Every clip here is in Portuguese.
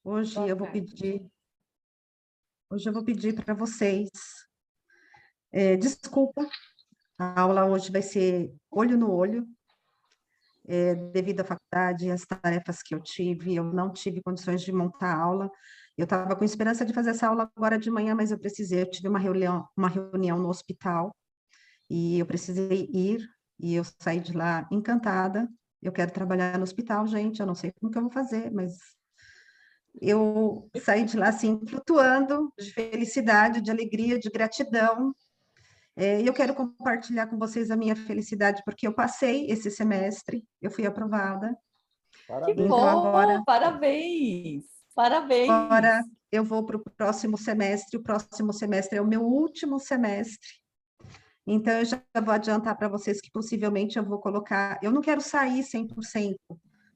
Hoje Boa eu vou tarde. pedir, hoje eu vou pedir para vocês, desculpa, a aula hoje vai ser olho no olho, devido à faculdade e às tarefas que eu tive, eu não tive condições de montar a aula. Eu estava com esperança de fazer essa aula agora de manhã, mas eu tive uma reunião no hospital e eu precisei ir e eu saí de lá encantada. Eu quero trabalhar no hospital, gente, eu não sei como que eu vou fazer, mas eu saí de lá assim, flutuando de felicidade, de alegria, de gratidão. E eu quero compartilhar com vocês a minha felicidade, porque eu passei esse semestre, eu fui aprovada. Que Parabéns. Então, bom! Parabéns! agora Parabéns! eu vou para o próximo semestre. O próximo semestre é o meu último semestre. Então, eu já vou adiantar para vocês que possivelmente eu vou colocar. Eu não quero sair 100%,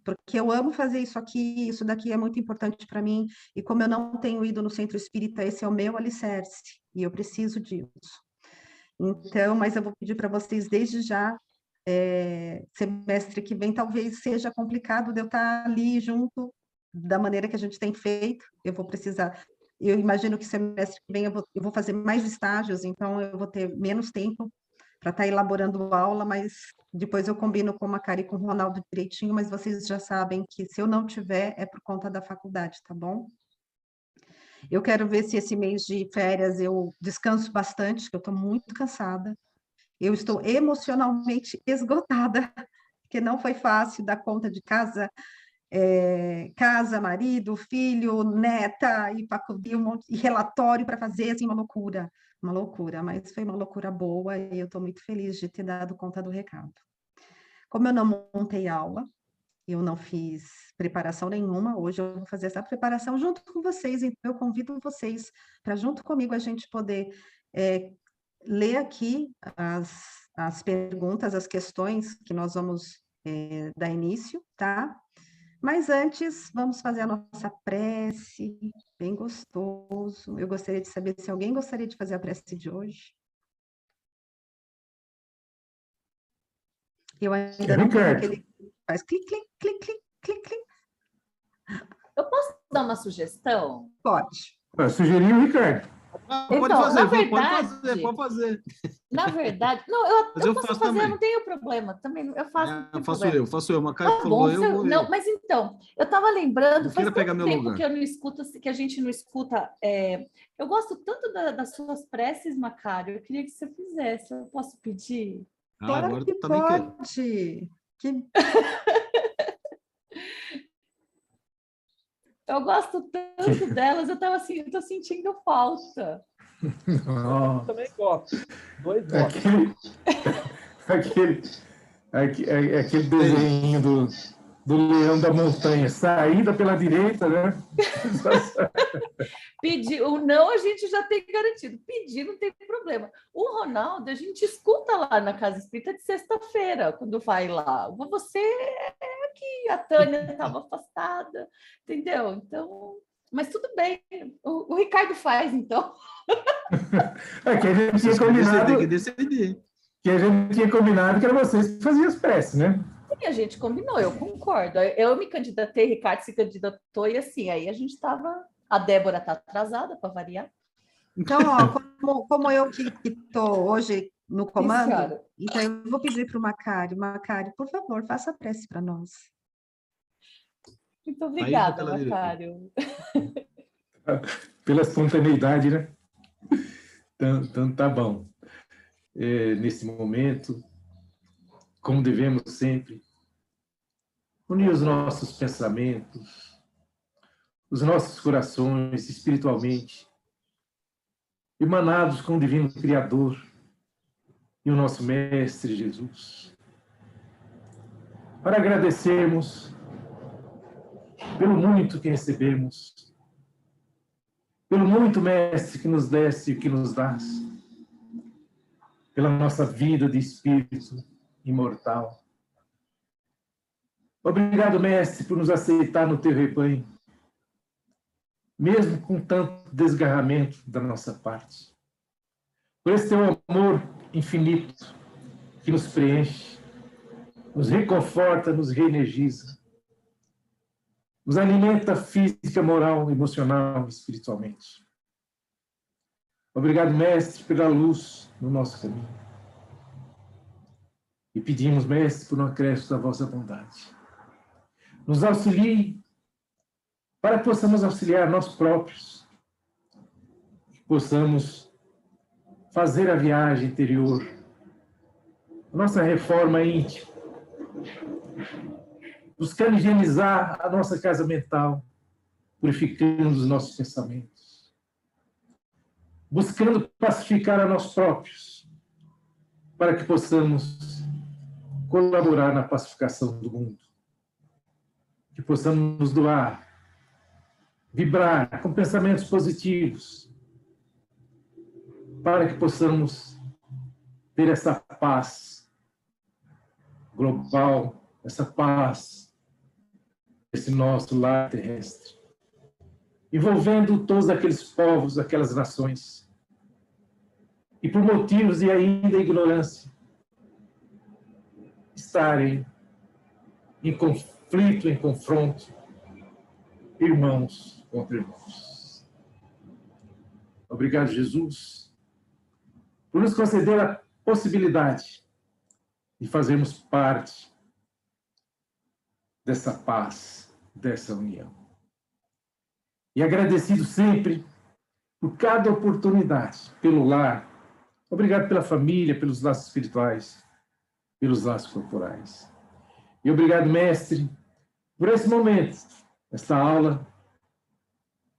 porque eu amo fazer isso aqui, isso daqui é muito importante para mim. E como eu não tenho ido no centro espírita, esse é o meu alicerce, e eu preciso disso. Então, mas eu vou pedir para vocês desde já, semestre que vem talvez seja complicado de eu estar ali junto da maneira que a gente tem feito. Eu vou precisar, eu imagino que semestre que vem eu vou fazer mais estágios, então eu vou ter menos tempo para estar elaborando aula, mas depois eu combino com a Macari e com o Ronaldo direitinho, mas vocês já sabem que se eu não tiver é por conta da faculdade, tá bom? Eu quero ver se esse mês de férias eu descanso bastante, que eu estou muito cansada. Eu estou emocionalmente esgotada, porque não foi fácil dar conta de casa, casa, marido, filho, neta, e um monte, e relatório para fazer, assim, uma loucura, mas foi uma loucura boa e eu estou muito feliz de ter dado conta do recado. Como eu não montei aula, eu não fiz preparação nenhuma, hoje eu vou fazer essa preparação junto com vocês, então eu convido vocês para junto comigo a gente poder ler aqui as perguntas, as questões que nós vamos dar início, tá? Mas antes, vamos fazer a nossa prece, bem gostoso. Eu gostaria de saber se alguém gostaria de fazer a prece de hoje. Eu ainda não tenho aquele... Faz clic, clic, clic, clic, clic, clic. Eu posso dar uma sugestão? Pode. Eu sugeri o Ricardo. Pode Então, fazer, na pode verdade- fazer, pode fazer. Na verdade, não, eu Mas eu posso faço fazer, também. não tenho problema. Também eu faço, não tem Faço problema. eu, faço eu. Macari Tá falou, bom, eu vou não, eu. mas então, eu estava lembrando, Não faz queira pegar tanto meu tempo lugar. que eu não escuto, que a gente não escuta. Eu gosto tanto das suas preces, Macário. Eu queria que você fizesse. Eu posso pedir? Claro Agora que também quero. pode. Que... Eu gosto tanto delas, eu estava assim, eu tô sentindo falta. Oh, Também gosto. Dois votos. aquele desenho do leão da montanha, saída pela direita, né? Pedir, o não a gente já tem garantido. Pedir não tem problema. O Ronaldo, a gente escuta lá na Casa Espírita de sexta-feira, quando vai lá. Você é aqui, a Tânia estava afastada, entendeu? Então, mas tudo bem. O Ricardo faz, então. Que a gente tinha Vocês combinado, tem que decidir. que era vocês que faziam as preces, né? E a gente combinou, eu concordo. Eu me candidatei, Ricardo se candidatou, e assim, aí a gente estava. A Débora está atrasada, para variar. Então, ó, como eu que estou hoje no comando, senhora. então eu vou pedir para o Macário. Macário, por favor, faça a prece para nós. Muito obrigada, pela direita. Macário. Pela espontaneidade, né? Então tá bom. Nesse momento, como devemos sempre, unir os nossos pensamentos, os nossos corações espiritualmente, emanados com o Divino Criador e o nosso Mestre Jesus, para agradecermos pelo muito que recebemos, pelo muito, Mestre, que nos deste e que nos dás, pela nossa vida de espírito imortal. Obrigado, Mestre, por nos aceitar no teu rebanho, mesmo com tanto desgarramento da nossa parte. Por esse teu amor infinito que nos preenche, nos reconforta, nos reenergiza. nos alimenta física, moral, emocional e espiritualmente. Obrigado, Mestre, pela luz no nosso caminho. E pedimos, Mestre, por um acréscimo da vossa bondade. Nos auxilie para que possamos auxiliar nós próprios, que possamos fazer a viagem interior, a nossa reforma íntima, buscando higienizar a nossa casa mental, purificando os nossos pensamentos, buscando pacificar a nós próprios, para que possamos colaborar na pacificação do mundo, que possamos nos doar, vibrar com pensamentos positivos, para que possamos ter essa paz global, essa paz, esse nosso lar terrestre, envolvendo todos aqueles povos, aquelas nações, e por motivos de ainda ignorância, estarem em conflito, em confronto, irmãos contra irmãos. Obrigado, Jesus, por nos conceder a possibilidade de fazermos parte dessa paz, dessa união. E agradecido sempre por cada oportunidade, pelo lar. Obrigado pela família, pelos laços espirituais, pelos laços corporais. E obrigado, Mestre, por esse momento, essa aula,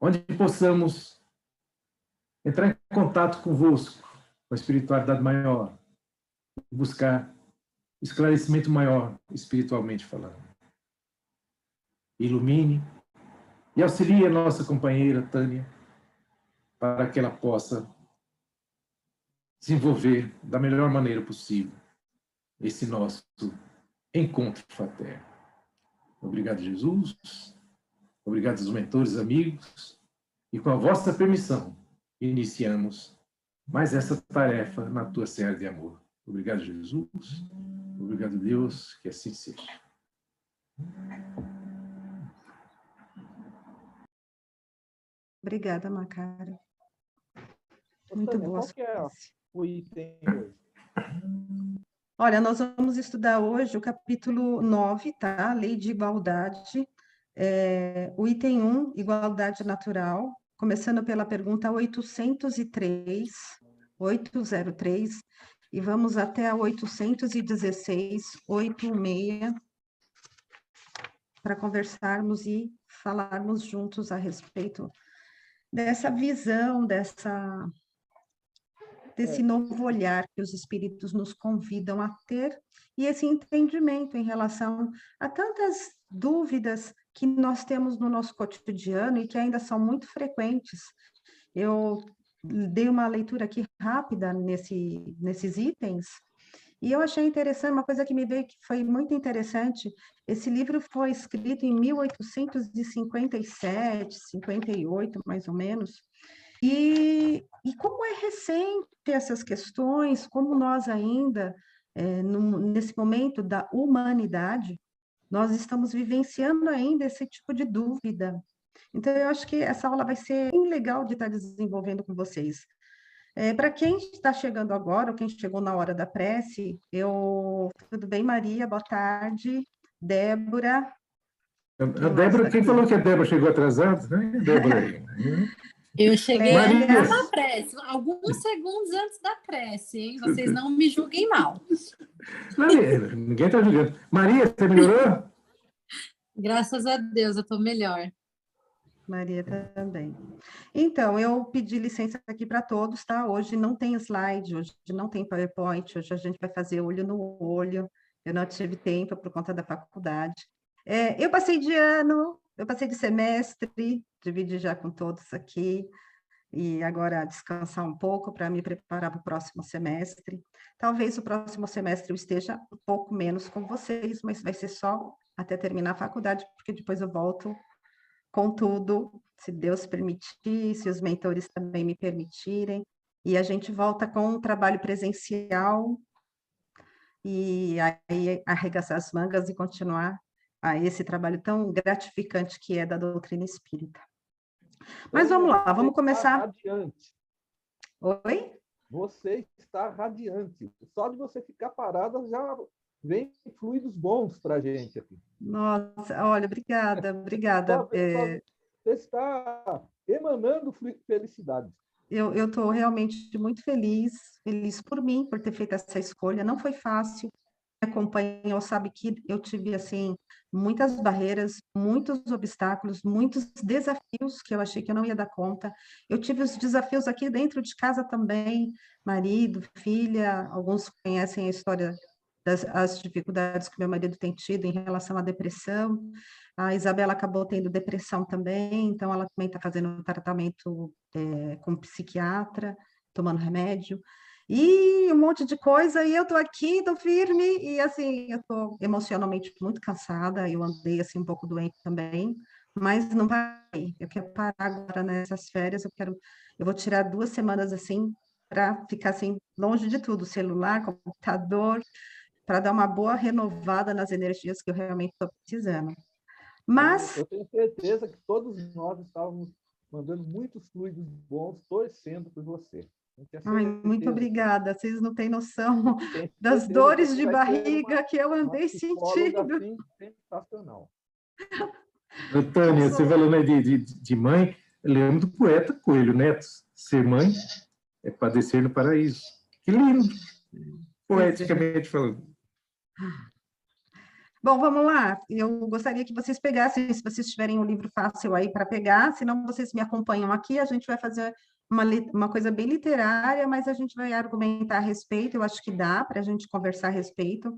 onde possamos entrar em contato convosco, com a espiritualidade maior, buscar esclarecimento maior, espiritualmente falando. Ilumine e auxilie a nossa companheira Tânia, para que ela possa desenvolver da melhor maneira possível esse nosso encontro fraterno. Obrigado, Jesus. Obrigado aos mentores, amigos. E com a vossa permissão, iniciamos mais essa tarefa na tua seara de amor. Obrigado, Jesus. Obrigado, Deus, que assim seja. Obrigada, Macário. Muito Tânia, boa. qual que é o item hoje? Olha, nós vamos estudar hoje o capítulo 9, tá? Lei de Igualdade. O item 1, Igualdade Natural, começando pela pergunta 803, e vamos até a 816, 86, para conversarmos e falarmos juntos a respeito dessa visão, desse novo olhar que os espíritos nos convidam a ter, e esse entendimento em relação a tantas dúvidas que nós temos no nosso cotidiano e que ainda são muito frequentes. Eu dei uma leitura aqui rápida nesses itens, e eu achei interessante, uma coisa que me veio que foi muito interessante, esse livro foi escrito em 1857, 58, mais ou menos, e como é recente essas questões, como nós ainda, nesse momento da humanidade, nós estamos vivenciando ainda esse tipo de dúvida. Então, eu acho que essa aula vai ser bem legal de estar desenvolvendo com vocês. Para quem está chegando agora, ou quem chegou na hora da prece, tudo bem, Maria? Boa tarde. Débora. A Débora, quem falou que a Débora chegou atrasada? Né? Débora aí. Eu cheguei Maria. na prece, alguns segundos antes da prece, hein? Vocês não me julguem mal. Não, ninguém está julgando. Maria, você melhorou? Graças a Deus, eu estou melhor. Maria também. Então, eu pedi licença aqui para todos, tá? Hoje não tem slide, hoje não tem PowerPoint, hoje a gente vai fazer olho no olho. Eu não tive tempo por conta da faculdade. Eu passei de ano, eu passei de semestre, dividi já com todos aqui, e agora descansar um pouco para me preparar para o próximo semestre. Talvez o próximo semestre eu esteja um pouco menos com vocês, mas vai ser só até terminar a faculdade, porque depois eu volto com tudo, se Deus permitir, se os mentores também me permitirem, e a gente volta com um trabalho presencial, e aí arregaçar as mangas e continuar a esse trabalho tão gratificante que é da doutrina espírita. Mas vamos lá, vamos começar. Radiante. Oi? Você está radiante. Só de você ficar parada já vem fluidos bons para a gente aqui. Nossa, olha, obrigada. Você está emanando felicidade. Eu estou realmente muito feliz por mim, por ter feito essa escolha. Não foi fácil. Me acompanhou, sabe que eu tive, assim, muitas barreiras, muitos obstáculos, muitos desafios que eu achei que eu não ia dar conta. Eu tive os desafios aqui dentro de casa também, marido, filha, alguns conhecem a história as dificuldades que meu marido tem tido em relação à depressão. A Isabela acabou tendo depressão também, então ela também está fazendo um tratamento com psiquiatra, tomando remédio, e um monte de coisa, e eu estou aqui, estou firme, e assim, eu estou emocionalmente muito cansada, eu andei assim um pouco doente também, mas não vai, eu quero parar agora nessas férias, eu vou tirar 2 semanas assim, para ficar assim, longe de tudo, celular, computador, para dar uma boa renovada nas energias que eu realmente estou precisando. Mas eu tenho certeza que todos nós estávamos mandando muitos fluidos bons, torcendo por você. ai, muito obrigada. Vocês não têm noção Tenho das certeza dores você de vai ser barriga que eu uma andei psicóloga sentindo. assim, sensacional. Tânia, você falou, né, de mãe, eu lembro do poeta Coelho Neto, ser mãe é padecer no paraíso. Que lindo, poeticamente falando. Bom, vamos lá. Eu gostaria que vocês pegassem, se vocês tiverem um livro fácil aí para pegar, senão vocês me acompanham aqui, a gente vai fazer uma coisa bem literária, mas a gente vai argumentar a respeito, eu acho que dá para a gente conversar a respeito.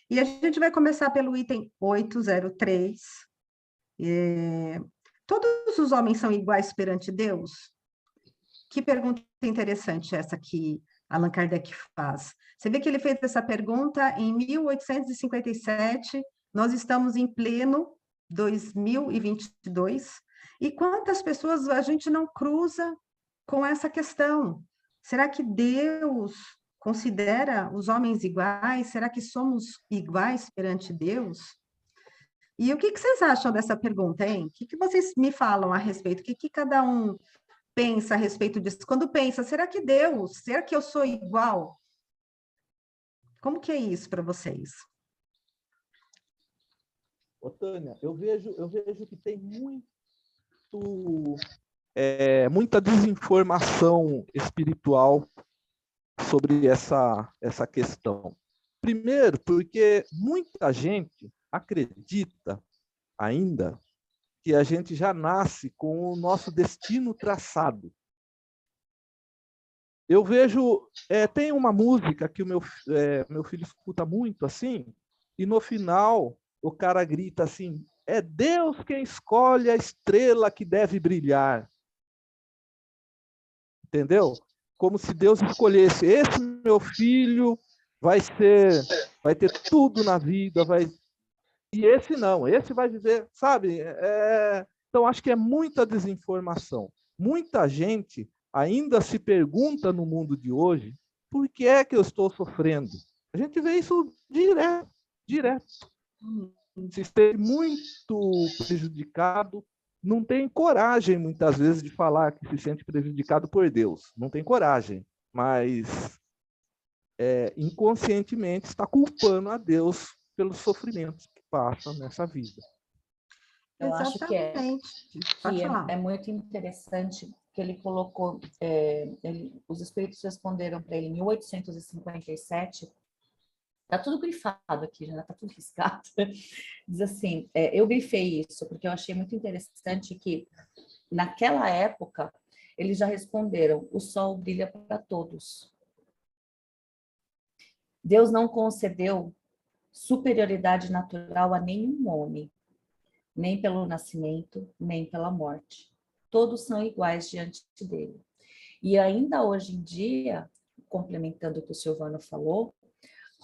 E a gente vai começar pelo item 803. Todos os homens são iguais perante Deus? Que pergunta interessante essa que Allan Kardec faz. Você vê que ele fez essa pergunta em 1857, nós estamos em pleno 2022, e quantas pessoas a gente não cruza com essa questão? Será que Deus considera os homens iguais? Será que somos iguais perante Deus? E o que vocês acham dessa pergunta, hein? O que vocês me falam a respeito? O que cada um pensa a respeito disso? Quando pensa, será que eu sou igual? Como que é isso para vocês? Ô, Tânia, eu vejo que tem muita desinformação espiritual sobre essa questão. Primeiro, porque muita gente acredita ainda que a gente já nasce com o nosso destino traçado. Eu vejo, tem uma música que o meu filho escuta muito assim, e no final o cara grita assim: é Deus quem escolhe a estrela que deve brilhar. Entendeu? Como se Deus escolhesse: esse meu filho vai ter tudo na vida, e esse não, esse vai viver, sabe? Então, acho que é muita desinformação. Muita gente ainda se pergunta no mundo de hoje: por que é que eu estou sofrendo? A gente vê isso direto. Se esteve muito prejudicado, não tem coragem, muitas vezes, de falar que se sente prejudicado por Deus. Não tem coragem, mas inconscientemente está culpando a Deus pelos sofrimentos que passam nessa vida. Eu acho que Pode falar. é muito interessante que ele colocou, os espíritos responderam para ele em 1857. Está tudo grifado aqui, já está tudo riscado. Diz assim, eu grifei isso porque eu achei muito interessante que, naquela época, eles já responderam: o sol brilha para todos. Deus não concedeu superioridade natural a nenhum homem, nem pelo nascimento, nem pela morte. Todos são iguais diante dele. E ainda hoje em dia, complementando o que o Silvano falou,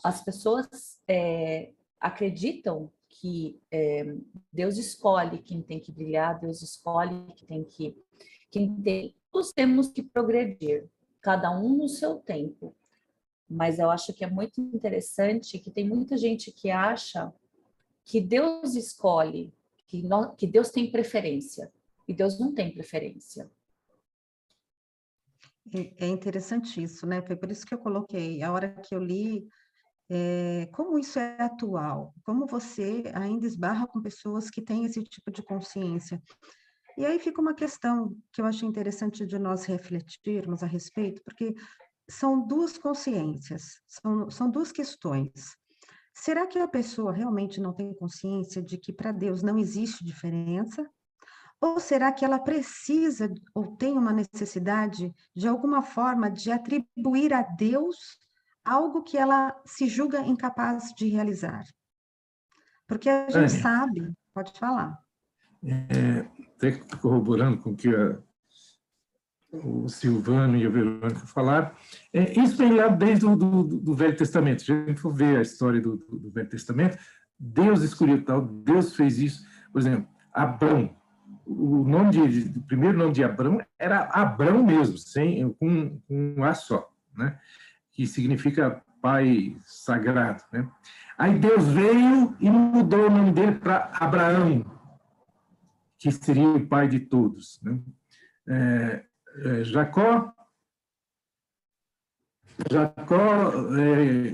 as pessoas acreditam que Deus escolhe quem tem que brilhar, Deus escolhe todos temos que progredir, cada um no seu tempo. Mas eu acho que é muito interessante que tem muita gente que acha que Deus escolhe, que Deus tem preferência. E Deus não tem preferência. É interessante isso, né? Foi por isso que eu coloquei, a hora que eu li, como isso é atual, como você ainda esbarra com pessoas que têm esse tipo de consciência. E aí fica uma questão que eu achei interessante de nós refletirmos a respeito, porque são duas consciências, são duas questões. Será que a pessoa realmente não tem consciência de que para Deus não existe diferença? Ou será que ela precisa ou tem uma necessidade, de alguma forma, de atribuir a Deus algo que ela se julga incapaz de realizar? Porque a gente Tânia, sabe, pode falar. até corroborando com o que o Silvano e a Verônica falaram, isso vem lá desde do Velho Testamento. Se a gente for ver a história do Velho Testamento, Deus escolheu tal, Deus fez isso. Por exemplo, Abrão, o primeiro nome de Abrão era Abrão mesmo, com um A só, né? Que significa pai sagrado, né? Aí Deus veio e mudou o nome dele para Abraão, que seria o pai de todos, né? Jacó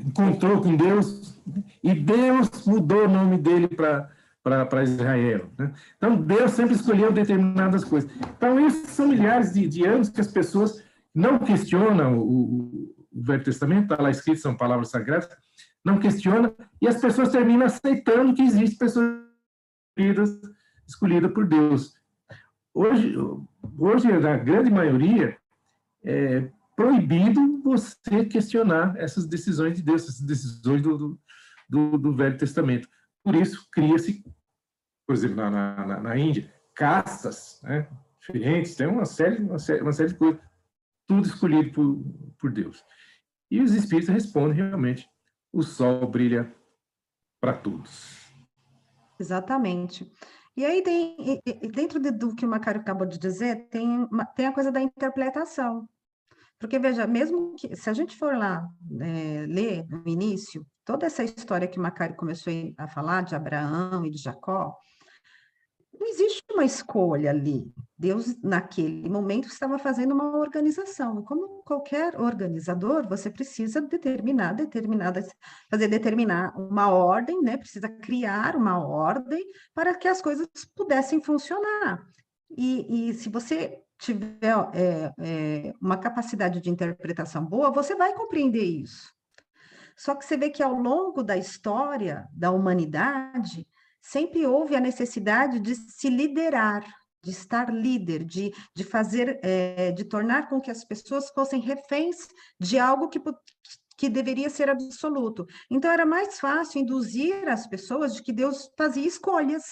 encontrou com Deus e Deus mudou o nome dele para Israel, né? Então, Deus sempre escolheu determinadas coisas. Então, isso são milhares de anos que as pessoas não questionam o Velho Testamento, está lá escrito, são palavras sagradas, não questionam, e as pessoas terminam aceitando que existem pessoas escolhidas por Deus. Hoje, na grande maioria, é proibido você questionar essas decisões de Deus, essas decisões do Velho Testamento. Por isso, cria-se, por exemplo, na Índia, castas, né, diferentes, tem uma série de coisas, tudo escolhido por Deus. E os espíritos respondem realmente, o sol brilha para todos. Exatamente. E aí dentro do que o Macário acabou de dizer, tem a coisa da interpretação. Porque, veja, mesmo que, se a gente for lá ler no início, toda essa história que o Macário começou a falar, de Abraão e de Jacó, não existe uma escolha ali. Deus, naquele momento, estava fazendo uma organização. E como qualquer organizador, você precisa determinar uma ordem, né? Precisa criar uma ordem para que as coisas pudessem funcionar. E se você tiver uma capacidade de interpretação boa, você vai compreender isso. Só que você vê que ao longo da história da humanidade, sempre houve a necessidade de se liderar, de estar líder, de fazer, de tornar com que as pessoas fossem reféns de algo que deveria ser absoluto. Então, era mais fácil induzir as pessoas de que Deus fazia escolhas.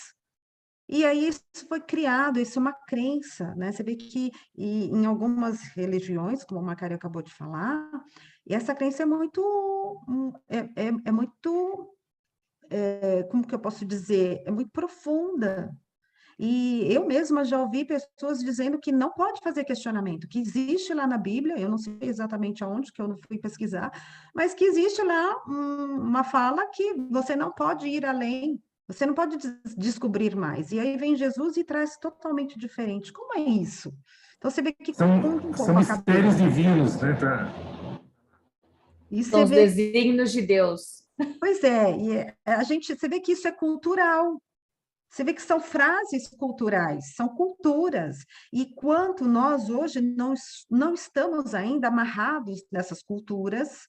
E aí isso foi criado, isso é uma crença, né? Você vê que em algumas religiões, como o Macário acabou de falar, e essa crença é muito, como que eu posso dizer? É muito profunda. E eu mesma já ouvi pessoas dizendo que não pode fazer questionamento, que existe lá na Bíblia, eu não sei exatamente aonde, que eu não fui pesquisar, mas que existe lá uma fala que você não pode ir além, você não pode descobrir mais. E aí vem Jesus e traz totalmente diferente. Como é isso? Então você vê que confunde um pouco São a mistérios cabeça. divinos, né? E São você os vê, desígnios de Deus. pois é, você vê que isso é cultural. Você vê que são frases culturais, são culturas. E quanto nós hoje não estamos ainda amarrados nessas culturas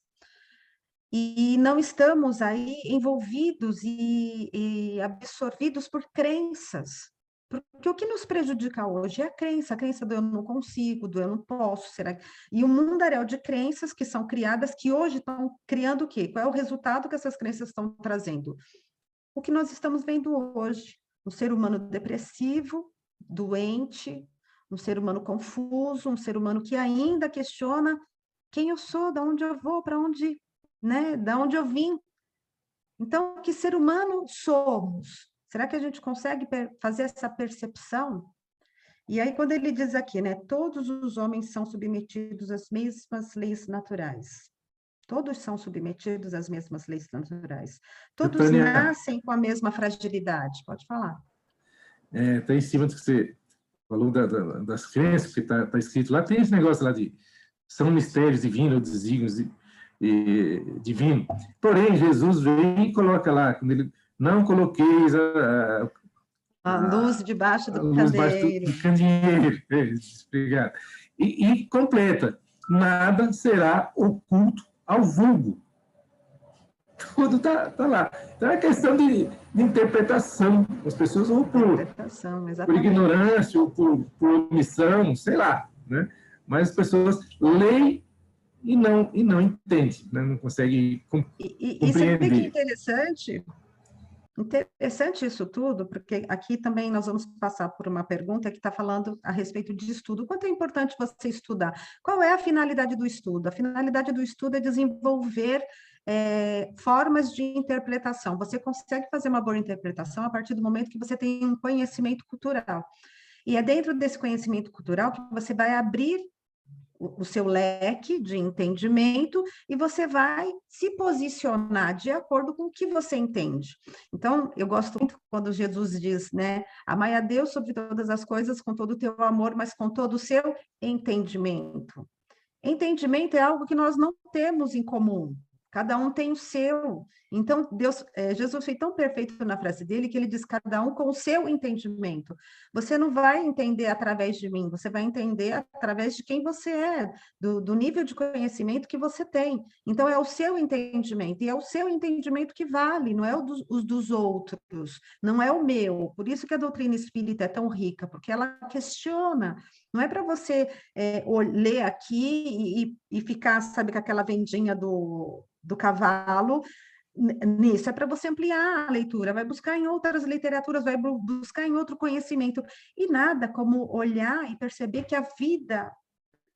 e não estamos aí envolvidos e absorvidos por crenças. Porque o que nos prejudica hoje é a crença do eu não consigo, do eu não posso, será? E um mundaréu de crenças que são criadas, que hoje estão criando o quê? Qual é o resultado que essas crenças estão trazendo? O que nós estamos vendo hoje, um ser humano depressivo, doente, um ser humano confuso, um ser humano que ainda questiona quem eu sou, de onde eu vou, para onde, né, da onde eu vim. Então, que ser humano somos? Será que a gente consegue fazer essa percepção? E aí, quando ele diz aqui, né, todos os homens são submetidos às mesmas leis naturais. Todos são submetidos às mesmas leis naturais. Todos Tânia, nascem com a mesma fragilidade. Pode falar. está em cima do que você falou das crenças, porque está escrito lá, tem esse negócio lá de são mistérios divinos, desígnios divinos. Porém, Jesus vem e coloca lá, quando ele não coloqueis A luz debaixo a do luz debaixo candeeiro. do candeeiro. Obrigado. E completa, nada será oculto ao vulgo. Tudo está lá. Então é questão de interpretação. As pessoas ou por ignorância, ou por omissão, sei lá, né? Mas as pessoas leem e não entendem, né? Não conseguem compreender. E você vê que interessante isso tudo, porque aqui também nós vamos passar por uma pergunta que está falando a respeito de estudo. Quanto é importante você estudar? Qual é a finalidade do estudo? A finalidade do estudo é desenvolver formas de interpretação. Você consegue fazer uma boa interpretação a partir do momento que você tem um conhecimento cultural. E é dentro desse conhecimento cultural que você vai abrir o seu leque de entendimento e você vai se posicionar de acordo com o que você entende. Então, eu gosto muito quando Jesus diz, né, amai a Deus sobre todas as coisas, com todo o teu amor, mas com todo o seu entendimento. Entendimento é algo que nós não temos em comum. Cada um tem o seu. Então, Jesus foi tão perfeito na frase dele que ele diz, cada um com o seu entendimento. Você não vai entender através de mim, você vai entender através de quem você é, do nível de conhecimento que você tem. Então, é o seu entendimento, e é o seu entendimento que vale, não é os dos outros, não é o meu. Por isso que a doutrina espírita é tão rica, porque ela questiona. Não é para você ler aqui e ficar, sabe, com aquela vendinha do cavalo nisso, é para você ampliar a leitura, vai buscar em outras literaturas, vai buscar em outro conhecimento, e nada como olhar e perceber que a vida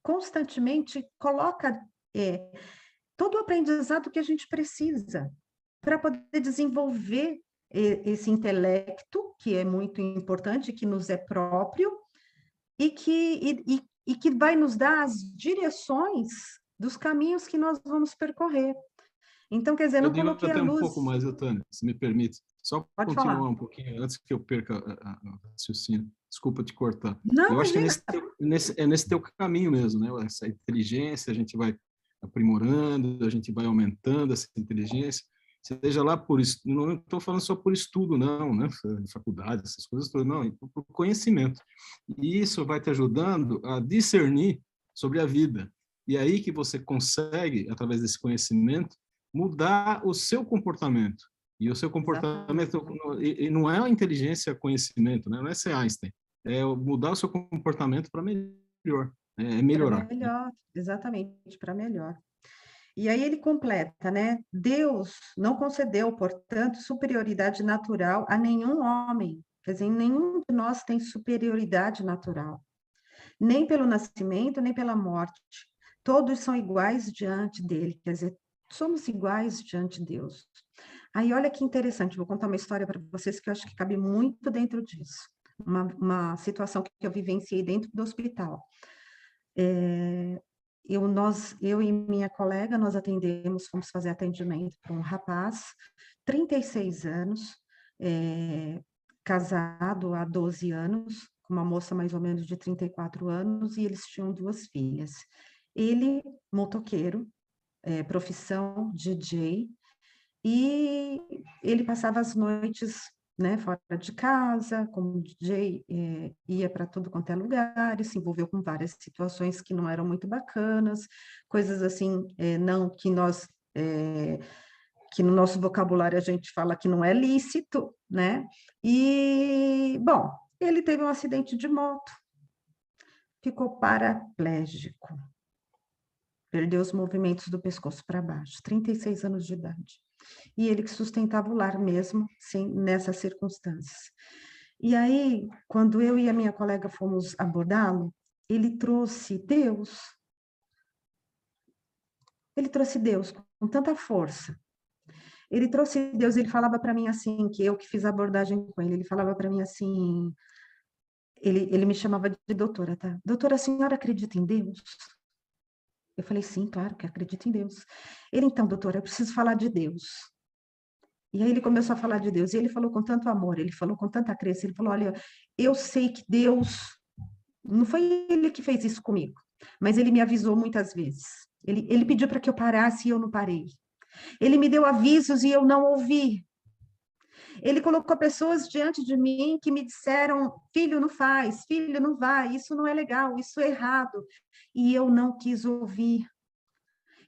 constantemente coloca todo o aprendizado que a gente precisa para poder desenvolver esse intelecto, que é muito importante, que nos é próprio, e que vai nos dar as direções dos caminhos que nós vamos percorrer. Então, quer dizer, não coloquei a luz... um pouco mais, Tânia, se me permite. Só Pode continuar falar. um pouquinho, antes que eu perca o raciocínio. Desculpa te cortar. Não, eu acho que imagina. é nesse teu caminho mesmo, né? Essa inteligência, a gente vai aprimorando, a gente vai aumentando essa inteligência, seja lá por... Não estou falando só por estudo, não, né? Faculdade, essas coisas todas, não, por conhecimento. E isso vai te ajudando a discernir sobre a vida. E aí que você consegue, através desse conhecimento, mudar o seu comportamento. E o seu comportamento e não é a inteligência, conhecimento, né? Não é ser Einstein. É mudar o seu comportamento para melhor. É melhorar. Para melhor, exatamente, para melhor. E aí ele completa, né? Deus não concedeu, portanto, superioridade natural a nenhum homem. Quer dizer, nenhum de nós tem superioridade natural. Nem pelo nascimento, nem pela morte. Todos são iguais diante dele. Quer dizer, somos iguais diante de Deus. Aí, olha que interessante, vou contar uma história para vocês que eu acho que cabe muito dentro disso. Uma situação que eu vivenciei dentro do hospital. Eu e minha colega, nós fomos fazer atendimento para um rapaz, 36 anos, casado há 12 anos, com uma moça mais ou menos de 34 anos, e eles tinham 2 filhas. Ele, motoqueiro, profissão DJ, e ele passava as noites, né, fora de casa, como DJ, ia para tudo quanto é lugar, e se envolveu com várias situações que não eram muito bacanas, coisas assim, que no nosso vocabulário a gente fala que não é lícito, né? E, bom, ele teve um acidente de moto, ficou paraplégico, perdeu os movimentos do pescoço para baixo, 36 anos de idade. E ele que sustentava o lar mesmo, sim, nessas circunstâncias. E aí, quando eu e a minha colega fomos abordá-lo, ele trouxe Deus. Ele trouxe Deus com tanta força. Ele trouxe Deus, ele falava para mim assim, que eu que fiz a abordagem com ele falava para mim assim, ele me chamava de doutora, tá? Doutora, a senhora acredita em Deus? Eu falei, sim, claro que acredito em Deus. Ele, então, doutora, eu preciso falar de Deus. E aí ele começou a falar de Deus, e ele falou com tanto amor, ele falou com tanta crença, ele falou, olha, eu sei que Deus, não foi ele que fez isso comigo, mas ele me avisou muitas vezes. Ele pediu para que eu parasse e eu não parei. Ele me deu avisos e eu não ouvi. Ele colocou pessoas diante de mim que me disseram, filho, não faz, filho, não vai, isso não é legal, isso é errado. E eu não quis ouvir.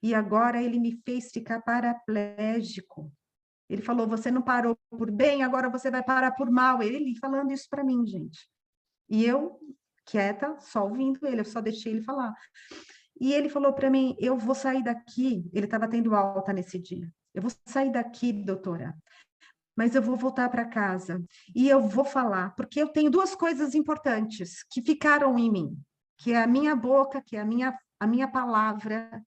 E agora ele me fez ficar paraplégico. Ele falou, você não parou por bem, agora você vai parar por mal. Ele falando isso para mim, gente. E eu, quieta, só ouvindo ele, eu só deixei ele falar. E ele falou para mim, eu vou sair daqui. Ele estava tendo alta nesse dia. Eu vou sair daqui, doutora, mas eu vou voltar para casa. E eu vou falar, porque eu tenho duas coisas importantes que ficaram em mim, que é a minha boca, que é a minha palavra,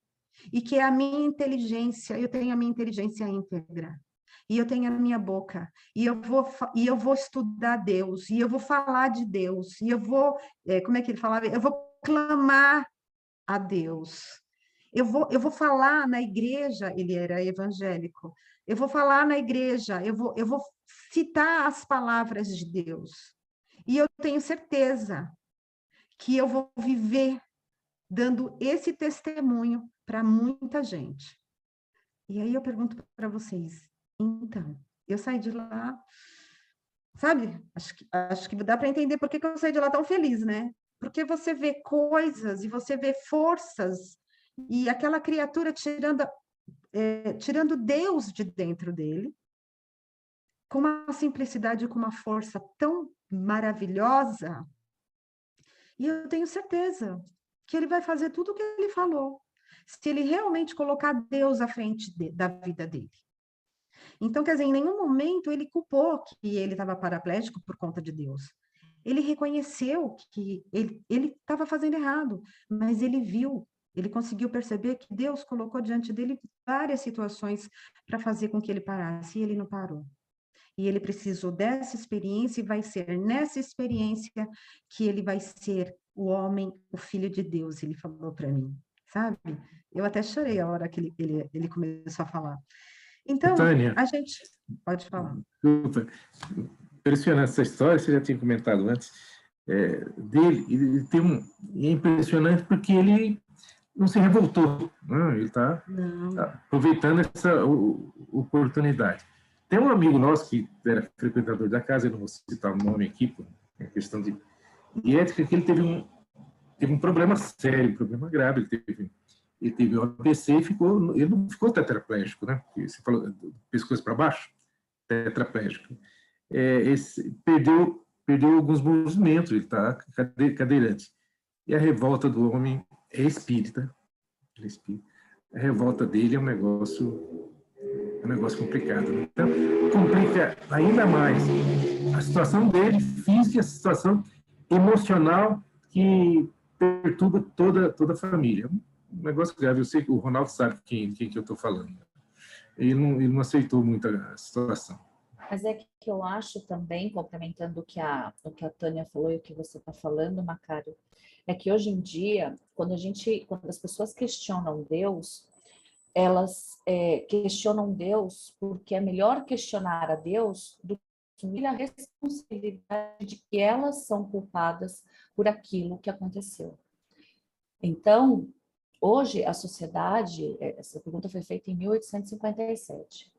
e que é a minha inteligência. Eu tenho a minha inteligência íntegra. E eu tenho a minha boca, e eu vou estudar Deus, e eu vou falar de Deus, e eu vou, como é que ele falava? Eu vou clamar a Deus. Eu vou falar na igreja, ele era evangélico, eu vou falar na igreja, eu vou citar as palavras de Deus. E eu tenho certeza que eu vou viver dando esse testemunho para muita gente. E aí eu pergunto para vocês, então, eu saí de lá, sabe? Acho que dá para entender por que eu saí de lá tão feliz, né? Porque você vê coisas e você vê forças e aquela criatura tirando Deus de dentro dele, com uma simplicidade, com uma força tão maravilhosa, e eu tenho certeza que ele vai fazer tudo o que ele falou, se ele realmente colocar Deus à frente da vida dele. Então, quer dizer, em nenhum momento ele culpou que ele estava paraplégico por conta de Deus. Ele reconheceu que ele estava fazendo errado, mas ele viu, ele conseguiu perceber que Deus colocou diante dele várias situações para fazer com que ele parasse, e ele não parou. E ele precisou dessa experiência, e vai ser nessa experiência que ele vai ser o homem, o filho de Deus, ele falou para mim, sabe? Eu até chorei a hora que ele começou a falar. Então, Tânia, a gente... Pode falar. desculpa, impressionante essa história, você já tinha comentado antes, dele, ele tem é impressionante porque ele não se revoltou, né? Ele está aproveitando essa oportunidade. Tem um amigo nosso que era frequentador da casa, eu não vou citar o nome aqui, por questão de ética, que ele teve um problema sério, um problema grave, ele teve um AVC e ele não ficou tetraplégico, né? Porque você falou do pescoço para baixo, tetraplégico. Perdeu alguns movimentos, ele está cadeirante. E a revolta do homem é espírita. A revolta dele é um negócio complicado. Né? Então, complica ainda mais a situação dele, física, a situação emocional que perturba toda a família. Um negócio grave. Eu sei que o Ronaldo sabe quem que eu estou falando. Ele não aceitou muito a situação. Mas é que eu acho também, complementando o que a Tânia falou e o que você está falando, Macário, é que hoje em dia, quando as pessoas questionam Deus, elas questionam Deus porque é melhor questionar a Deus do que assumir a responsabilidade de que elas são culpadas por aquilo que aconteceu. Então, hoje, a sociedade, essa pergunta foi feita em 1857,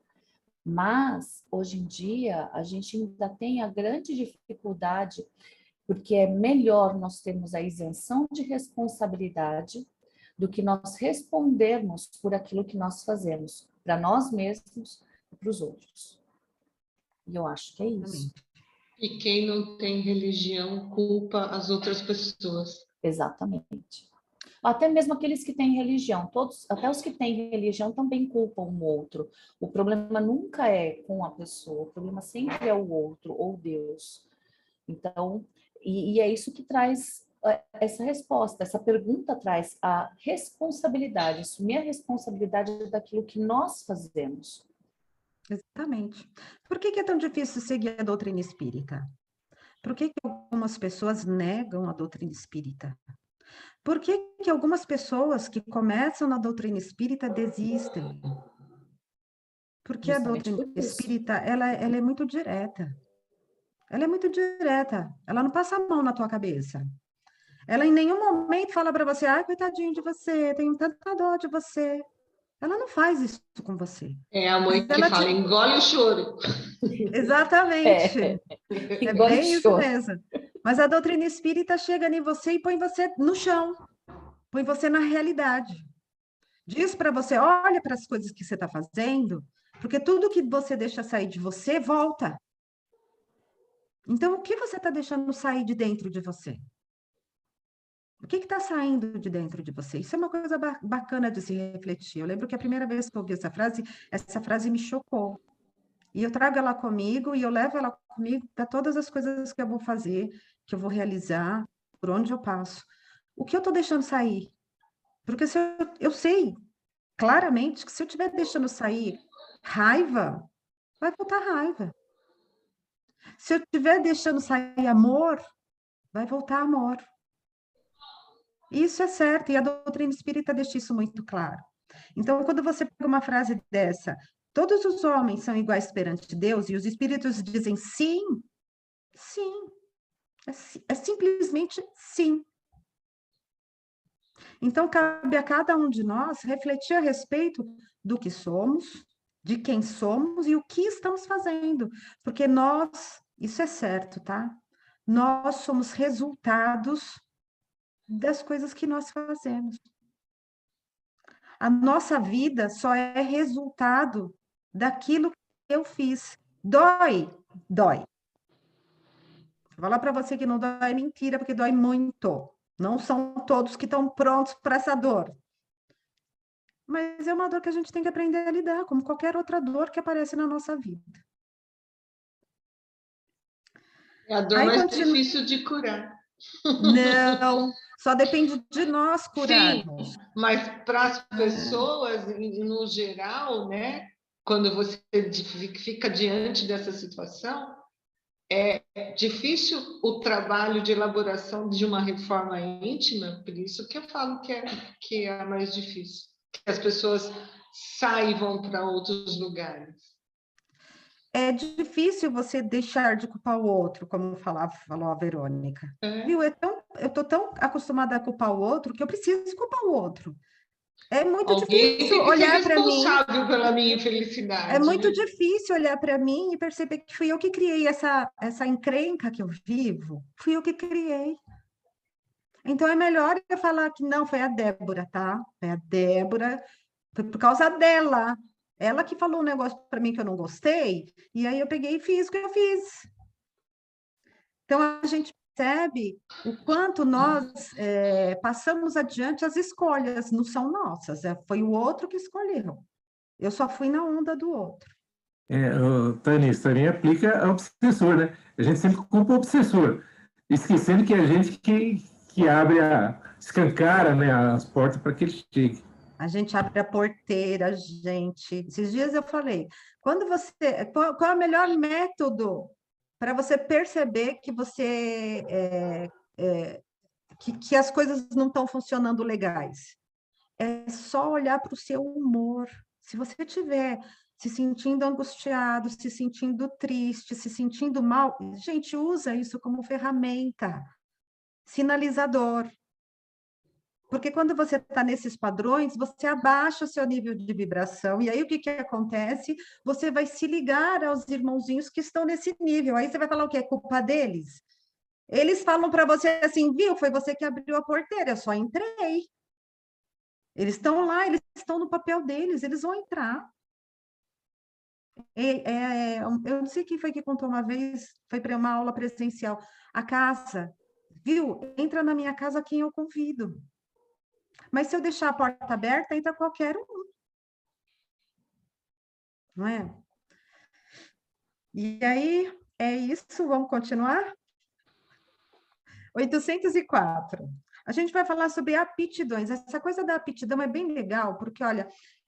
mas, hoje em dia, a gente ainda tem a grande dificuldade, porque é melhor nós termos a isenção de responsabilidade do que nós respondermos por aquilo que nós fazemos, para nós mesmos e para os outros. E eu acho que é isso. E quem não tem religião culpa as outras pessoas. Exatamente. Até mesmo aqueles que têm religião, até os que têm religião também culpam o outro. O problema nunca é com a pessoa, o problema sempre é o outro ou Deus. Então, e é isso que traz essa resposta, essa pergunta traz a responsabilidade, assumir a responsabilidade daquilo que nós fazemos. Exatamente. Por que é tão difícil seguir a doutrina espírita? Por que algumas pessoas negam a doutrina espírita? Por que que algumas pessoas que começam na doutrina espírita desistem? Porque a Justamente doutrina por isso. espírita, ela é muito direta. Ela é muito direta. Ela não passa a mão na tua cabeça. Ela em nenhum momento fala para você, ai, coitadinho de você, tenho tanta dor de você. Ela não faz isso com você. É a mãe Mas que ela fala, engole o choro. Exatamente. É Engole o bem isso choro. mesmo. Mas a doutrina espírita chega em você e põe você no chão. Põe você na realidade. Diz para você, olha para as coisas que você está fazendo, porque tudo que você deixa sair de você, volta. Então, o que você está deixando sair de dentro de você? O que está saindo de dentro de você? Isso é uma coisa bacana de se refletir. Eu lembro que a primeira vez que eu ouvi essa frase me chocou. E eu trago ela comigo e eu levo ela comigo para todas as coisas que eu vou fazer, que eu vou realizar, por onde eu passo. O que eu estou deixando sair? Porque se eu sei claramente que se eu estiver deixando sair raiva, vai voltar raiva. Se eu estiver deixando sair amor, vai voltar amor. Isso é certo, e a doutrina espírita deixa isso muito claro. Então, quando você pega uma frase dessa, todos os homens são iguais perante Deus, e os espíritos dizem sim, sim, é simplesmente sim. Então, cabe a cada um de nós refletir a respeito do que somos, de quem somos e o que estamos fazendo. Porque nós, isso é certo, tá? Nós somos resultados das coisas que nós fazemos. A nossa vida só é resultado daquilo que eu fiz. Dói, dói. Vou falar para você que não dói é mentira, porque dói muito. Não são todos que estão prontos para essa dor. Mas é uma dor que a gente tem que aprender a lidar, como qualquer outra dor que aparece na nossa vida. É a dor Aí mais difícil de curar. Não, só depende de nós Sim, curarmos. mas para as pessoas, no geral, né? Quando você fica diante dessa situação, é difícil o trabalho de elaboração de uma reforma íntima, por isso que eu falo que é a mais difícil. Que as pessoas saem e vão para outros lugares. É difícil você deixar de culpar o outro, como falou a Verônica. Viu? Eu estou tão acostumada a culpar o outro que eu preciso culpar o outro. É muito Alguém difícil tem que ser olhar para mim. responsável pela minha É infelicidade. muito Né? difícil olhar para mim e perceber que fui eu que criei essa encrenca que eu vivo. Fui eu que criei. Então é melhor eu falar que não, foi a Débora, tá? Foi a Débora, foi por causa dela. Ela que falou um negócio para mim que eu não gostei, e aí eu peguei e fiz o que eu fiz. Então a gente percebe o quanto nós passamos adiante as escolhas, não são nossas, foi o outro que escolheu. Eu só fui na onda do outro. Tânia, isso também aplica ao obsessor, né? A gente sempre culpa o obsessor, esquecendo que é a gente que abre escancara, né, as portas para que ele chegue. A gente abre a porteira, gente. Esses dias eu falei, qual é o melhor método para você perceber que que as coisas não estão funcionando legais? É só olhar para o seu humor. Se você estiver se sentindo angustiado, se sentindo triste, se sentindo mal, gente, usa isso como ferramenta, sinalizador. Porque quando você está nesses padrões, você abaixa o seu nível de vibração, e aí o que acontece? Você vai se ligar aos irmãozinhos que estão nesse nível. Aí você vai falar o quê? É culpa deles? Eles falam para você assim, viu? Foi você que abriu a porteira, eu só entrei. Eles estão lá, eles estão no papel deles, eles vão entrar. Eu não sei quem foi que contou uma vez, foi para uma aula presencial. A casa, viu? Entra na minha casa quem eu convido. Mas se eu deixar a porta aberta, entra qualquer um. Não é? E aí, é isso, vamos continuar? 804. A gente vai falar sobre aptidões. Essa coisa da aptidão é bem legal, porque, olha,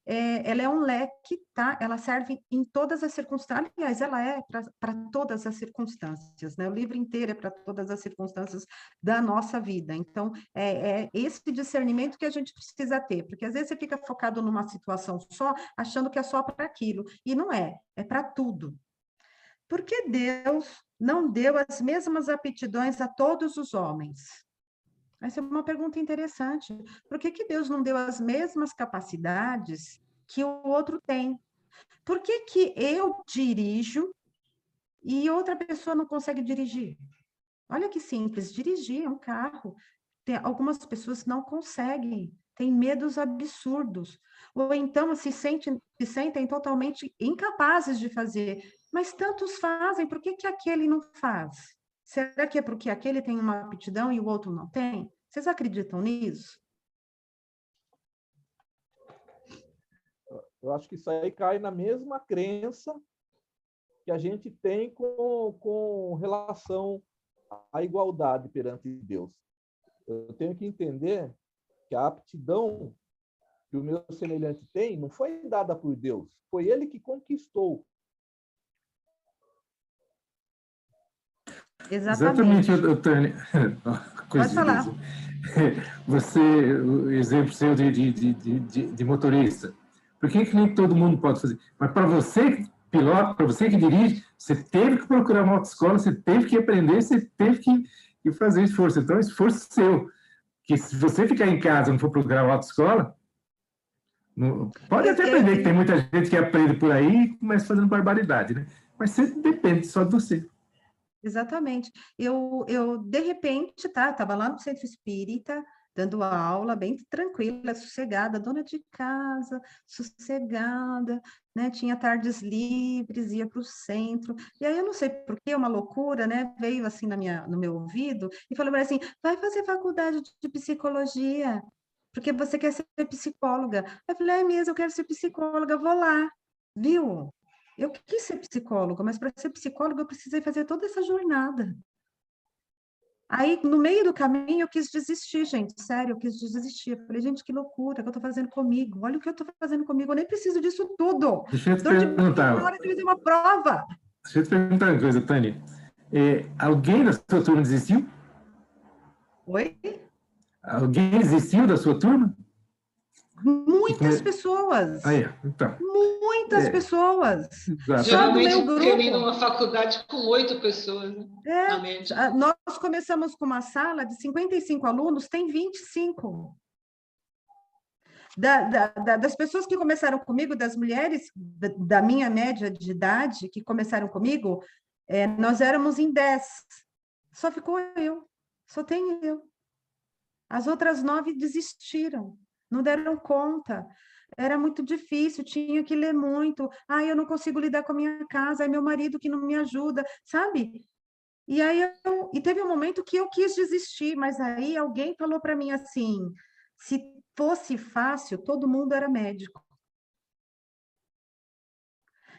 ela é um leque, tá? Ela serve em todas as circunstâncias, aliás, ela é para todas as circunstâncias, né? O livro inteiro é para todas as circunstâncias da nossa vida. Então, é esse discernimento que a gente precisa ter, porque às vezes você fica focado numa situação só, achando que é só para aquilo, e não é para tudo. Por que Deus não deu as mesmas aptidões a todos os homens? Essa é uma pergunta interessante. Por que Deus não deu as mesmas capacidades que o outro tem? Por que eu dirijo e outra pessoa não consegue dirigir? Olha que simples, dirigir é um carro. Algumas pessoas não conseguem, têm medos absurdos, ou então se sentem totalmente incapazes de fazer, mas tantos fazem, por que aquele não faz? Será que é porque aquele tem uma aptidão e o outro não tem? Vocês acreditam nisso? Eu acho que isso aí cai na mesma crença que a gente tem com relação à igualdade perante Deus. Eu tenho que entender que a aptidão que o meu semelhante tem não foi dada por Deus, foi ele que conquistou. Exatamente. Tânia. Pode falar. Você, o exemplo seu de motorista. Por que nem todo mundo pode fazer? Mas para você, piloto, para você que dirige, você teve que procurar uma autoescola, você teve que aprender, você teve que fazer esforço. Então, esforço seu. Que se você ficar em casa e não for procurar uma autoescola, pode até aprender, que tem muita gente que aprende por aí e começa fazendo barbaridade, né? Mas sempre depende só de você. Exatamente. Eu de repente, estava lá no centro espírita, dando aula, bem tranquila, sossegada, dona de casa, sossegada, né? Tinha tardes livres, ia para o centro. E aí, eu não sei por que, uma loucura, né? Veio assim no meu ouvido e falou assim, vai fazer faculdade de psicologia, porque você quer ser psicóloga. Eu falei, é mesmo, eu quero ser psicóloga, vou lá, viu? Eu quis ser psicóloga, mas para ser psicóloga eu precisei fazer toda essa jornada. Aí, no meio do caminho, eu quis desistir, gente, sério, eu quis desistir. Eu falei, gente, que loucura que eu estou fazendo comigo. Olha o que eu estou fazendo comigo, eu nem preciso disso tudo. Deixa eu te perguntar. Na hora de fazer uma prova. Deixa eu te perguntar uma coisa, Tânia. Alguém da sua turma desistiu? Oi? Alguém desistiu da sua turma? Muitas pessoas. Aí, então. Muitas pessoas. Geralmente termina uma faculdade com 8 pessoas, né? Na média. Nós começamos com uma sala de 55 alunos, tem 25. Das pessoas que começaram comigo, das mulheres da minha média de idade, que começaram comigo, nós éramos em 10. Só ficou eu. Só tem eu. As outras 9 desistiram. Não deram conta, era muito difícil, tinha que ler muito, eu não consigo lidar com a minha casa, é meu marido que não me ajuda, sabe? E aí, teve um momento que eu quis desistir, mas aí alguém falou para mim assim, se fosse fácil, todo mundo era médico.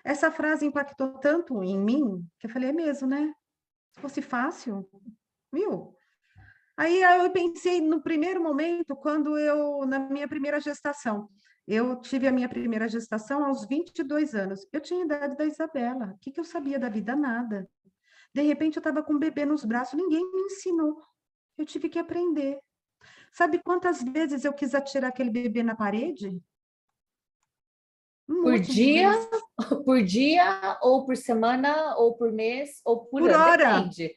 Essa frase impactou tanto em mim, que eu falei, é mesmo, né? Se fosse fácil, viu? Aí eu pensei no primeiro momento, na minha primeira gestação. Eu tive a minha primeira gestação aos 22 anos. Eu tinha a idade da Isabela. O que eu sabia da vida? Nada. De repente, eu estava com um bebê nos braços. Ninguém me ensinou. Eu tive que aprender. Sabe quantas vezes eu quis atirar aquele bebê na parede? Por dia, ou por semana, ou por mês, ou por ano, hora. Depende.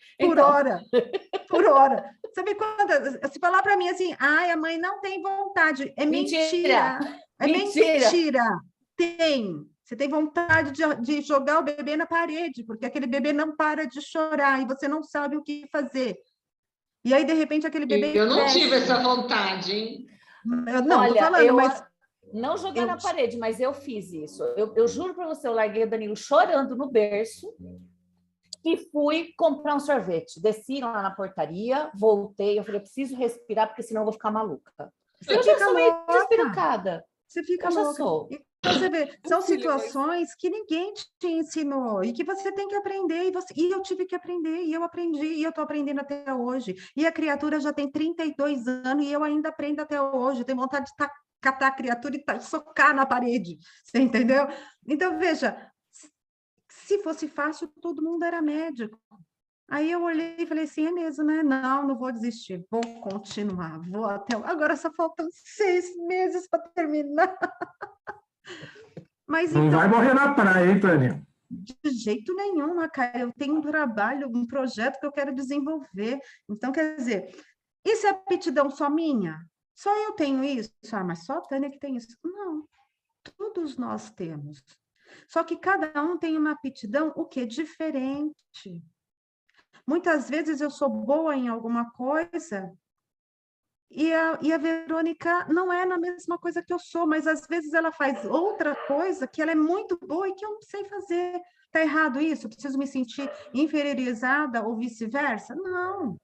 Por hora. Sabe quando? Se falar para mim assim, a mãe não tem vontade, é mentira. É mentira. Tem. Você tem vontade de jogar o bebê na parede, porque aquele bebê não para de chorar e você não sabe o que fazer. E aí, de repente, aquele bebê... Eu não tive essa vontade, hein? Tô falando, mas... Não jogar na parede, mas eu fiz isso. Eu juro para você, eu larguei o Danilo chorando no berço e fui comprar um sorvete. Desci lá na portaria, voltei, eu falei, eu preciso respirar, porque senão eu vou ficar maluca. Eu já sou meio despirucada. Você fica louca. Então, você vê, são situações que ninguém te ensinou e que você tem que aprender, e eu tive que aprender, e eu aprendi, e eu estou aprendendo até hoje. E a criatura já tem 32 anos e eu ainda aprendo até hoje. Tenho vontade de catar a criatura e socar na parede, você entendeu? Então, veja, se fosse fácil, todo mundo era médico. Aí eu olhei e falei assim, é mesmo, né? Não vou desistir, vou continuar, vou até... Agora só faltam 6 meses para terminar. Mas Não então, vai morrer na praia, hein, Tânia? de jeito nenhum, cara, eu tenho um trabalho, um projeto que eu quero desenvolver. Então, quer dizer, isso é aptidão só minha? Só eu tenho isso? Ah, mas só a Tânia que tem isso? Não, todos nós temos. Só que cada um tem uma aptidão, o quê? Diferente. Muitas vezes eu sou boa em alguma coisa e a Verônica não é na mesma coisa que eu sou, mas às vezes ela faz outra coisa que ela é muito boa e que eu não sei fazer. Está errado isso? Eu preciso me sentir inferiorizada ou vice-versa? Não,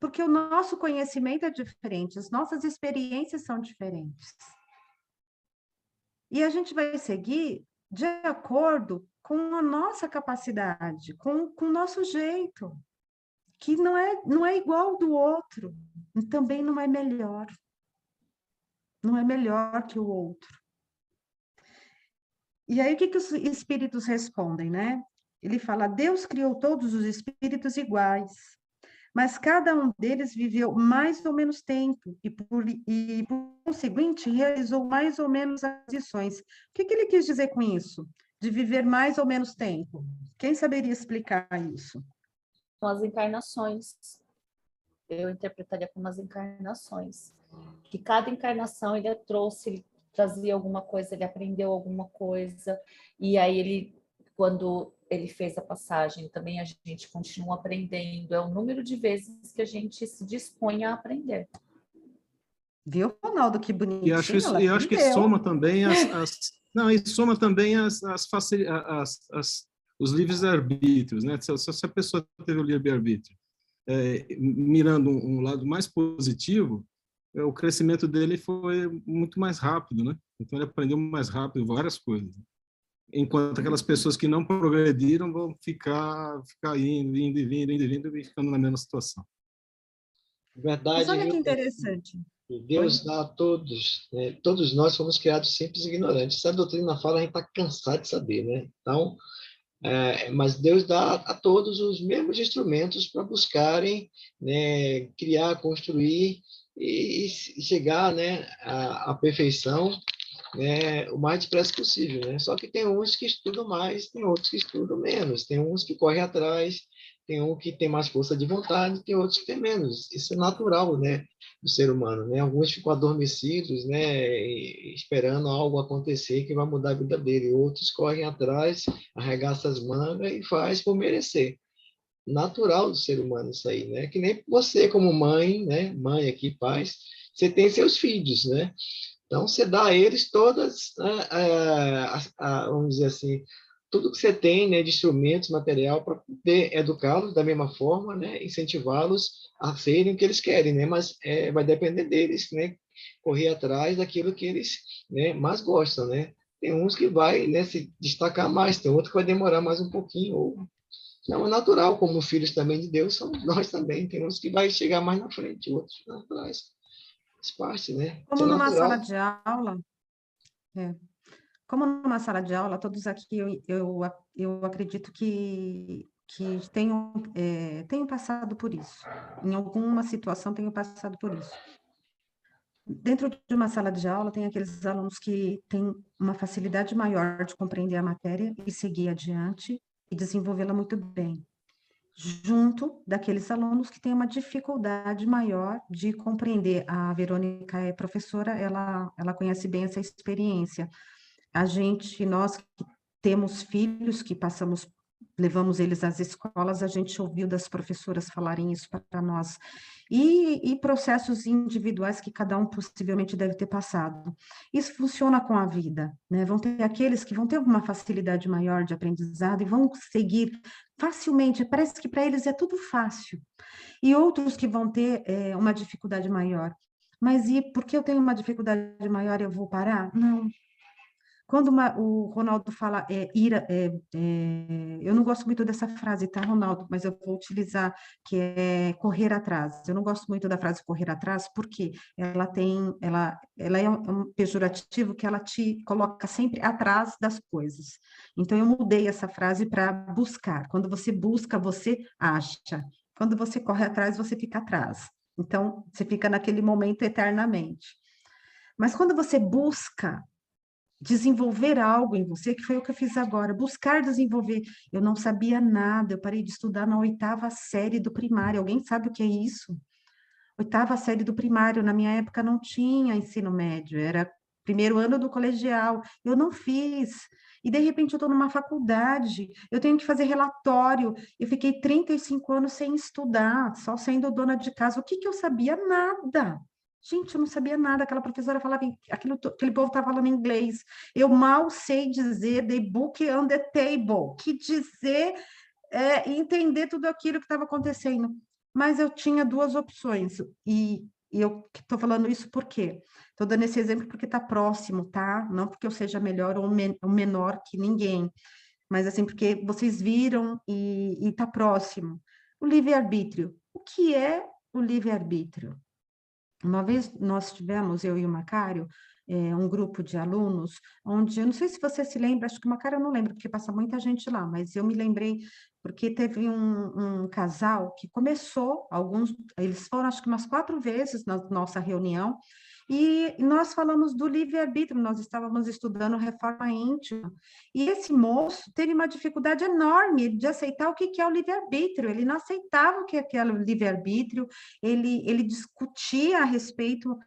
porque o nosso conhecimento é diferente, as nossas experiências são diferentes. E a gente vai seguir de acordo com a nossa capacidade, com o nosso jeito, que não é igual do outro, e também não é melhor. Não é melhor que o outro. E aí, o que os espíritos respondem, né? Ele fala, Deus criou todos os espíritos iguais, mas cada um deles viveu mais ou menos tempo e por conseguinte, realizou mais ou menos as lições. O que ele quis dizer com isso? De viver mais ou menos tempo? Quem saberia explicar isso? São as encarnações. Eu interpretaria como as encarnações. Que cada encarnação ele trouxe, ele trazia alguma coisa, ele aprendeu alguma coisa, e aí ele, quando ele fez a passagem, também a gente continua aprendendo, é o número de vezes que a gente se dispõe a aprender. Viu, Ronaldo, que bonitinho? E acho que soma também soma também os livres-arbítrios, né? Se a pessoa teve o livre-arbítrio, mirando um lado mais positivo, o crescimento dele foi muito mais rápido, né? Então ele aprendeu mais rápido várias coisas. Enquanto aquelas pessoas que não progrediram vão ficar indo e ficando na mesma situação. Verdade, Mas olha viu? que interessante. Deus dá a todos, né? Todos nós fomos criados simples e ignorantes. Essa doutrina fala, a gente está cansado de saber, né? Então, mas Deus dá a todos os mesmos instrumentos para buscarem, né, criar, construir e chegar, né, à perfeição, né, o mais depressa possível, né? Só que tem uns que estudam mais, tem outros que estudam menos, tem uns que correm atrás, tem um que tem mais força de vontade, tem outros que tem menos. Isso é natural, né, do ser humano, né? Alguns ficam adormecidos, né, esperando algo acontecer que vai mudar a vida dele. Outros correm atrás, arregaçam as mangas e faz por merecer. Natural do ser humano isso aí, né? Que nem você como mãe, né? Mãe aqui, pais, você tem seus filhos, né? Então, você dá a eles todas, vamos dizer assim, tudo que você tem, né, de instrumentos, material, para poder educá-los da mesma forma, né, incentivá-los a serem o que eles querem, né, mas vai depender deles, né, correr atrás daquilo que eles, né, mais gostam, né. Tem uns que vai, né, se destacar mais, tem outro que vai demorar mais um pouquinho, ou não é natural, como filhos também de Deus, somos nós também, tem uns que vai chegar mais na frente, outros lá atrás. Faz parte, né? Isso Como é numa natural. sala de aula, como numa sala de aula, todos aqui eu acredito que tenham passado por isso. Em alguma situação tenham passado por isso. Dentro de uma sala de aula, tem aqueles alunos que têm uma facilidade maior de compreender a matéria e seguir adiante e desenvolvê-la muito bem, junto daqueles alunos que têm uma dificuldade maior de compreender. A Verônica é professora, ela conhece bem essa experiência. Nós que temos filhos que levamos eles às escolas, a gente ouviu das professoras falarem isso para nós. E processos individuais que cada um possivelmente deve ter passado. Isso funciona com a vida, né? Vão ter aqueles que vão ter uma facilidade maior de aprendizado e vão seguir facilmente, parece que para eles é tudo fácil. E outros que vão ter uma dificuldade maior. Mas e porque eu tenho uma dificuldade maior, eu vou parar? Não. Quando o Ronaldo fala eu não gosto muito dessa frase, tá, Ronaldo? Mas eu vou utilizar, que é correr atrás. Eu não gosto muito da frase correr atrás, porque ela é um pejorativo que ela te coloca sempre atrás das coisas. Então, eu mudei essa frase para buscar. Quando você busca, você acha. Quando você corre atrás, você fica atrás. Então, você fica naquele momento eternamente. Mas quando você busca desenvolver algo em você, que foi o que eu fiz agora, buscar desenvolver. Eu não sabia nada, eu parei de estudar na 8ª série do primário. Alguém sabe o que é isso? 8ª série do primário, na minha época não tinha ensino médio, era primeiro ano do colegial. Eu não fiz. E de repente eu estou numa faculdade, eu tenho que fazer relatório. Eu fiquei 35 anos sem estudar, só sendo dona de casa. O que que eu sabia? Nada. Gente, eu não sabia nada. Aquela professora falava, aquele povo estava falando inglês. Eu mal sei dizer the book on the table, que dizer entender tudo aquilo que estava acontecendo. Mas eu tinha 2 opções, e eu estou falando isso por quê? Estou dando esse exemplo porque está próximo, tá? Não porque eu seja melhor ou menor que ninguém, mas assim, porque vocês viram e está próximo. O livre-arbítrio. O que é o livre-arbítrio? Uma vez nós tivemos, eu e o Macário, um grupo de alunos, onde, eu não sei se você se lembra, acho que o Macário eu não lembro, porque passa muita gente lá, mas eu me lembrei, porque teve um casal que começou, eles foram acho que umas 4 vezes na nossa reunião, e nós falamos do livre-arbítrio, nós estávamos estudando reforma íntima, e esse moço teve uma dificuldade enorme de aceitar o que é o livre-arbítrio, ele não aceitava o que é o livre-arbítrio, ele discutia a respeito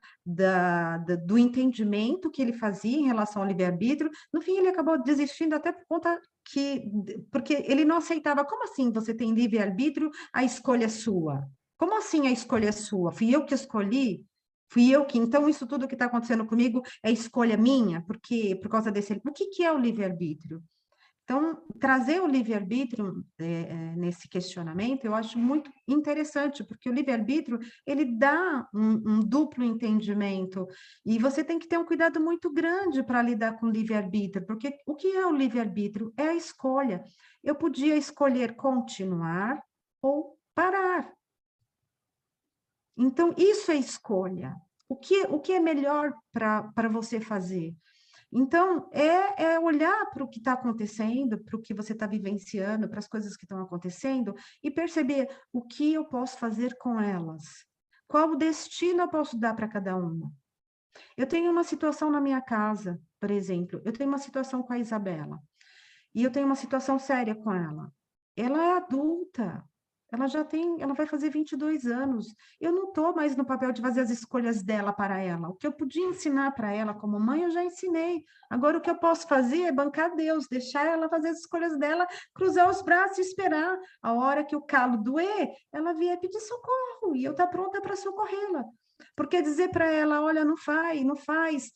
do entendimento que ele fazia em relação ao livre-arbítrio. No fim, ele acabou desistindo até por conta porque ele não aceitava. Como assim você tem livre-arbítrio, a escolha é sua? Como assim a escolha é sua? Fui eu que escolhi? Fui eu que... Então, isso tudo que está acontecendo comigo é escolha minha? Por causa desse... O que é o livre-arbítrio? Então, trazer o livre-arbítrio nesse questionamento, eu acho muito interessante, porque o livre-arbítrio, ele dá um duplo entendimento, e você tem que ter um cuidado muito grande para lidar com o livre-arbítrio, porque o que é o livre-arbítrio? É a escolha. Eu podia escolher continuar ou parar. Então, isso é escolha. O que é melhor para você fazer? Então, é olhar para o que está acontecendo, para o que você está vivenciando, para as coisas que estão acontecendo, e perceber o que eu posso fazer com elas. Qual o destino eu posso dar para cada uma? Eu tenho uma situação na minha casa, por exemplo, eu tenho uma situação com a Isabela, e eu tenho uma situação séria com ela. Ela é adulta, ela vai fazer 22 anos. Eu não estou mais no papel de fazer as escolhas dela para ela. O que eu podia ensinar para ela como mãe, eu já ensinei. Agora, o que eu posso fazer é bancar Deus, deixar ela fazer as escolhas dela, cruzar os braços e esperar. A hora que o calo doer, ela vier pedir socorro, e eu estou pronta para socorrê-la. Porque dizer para ela, olha, não faz,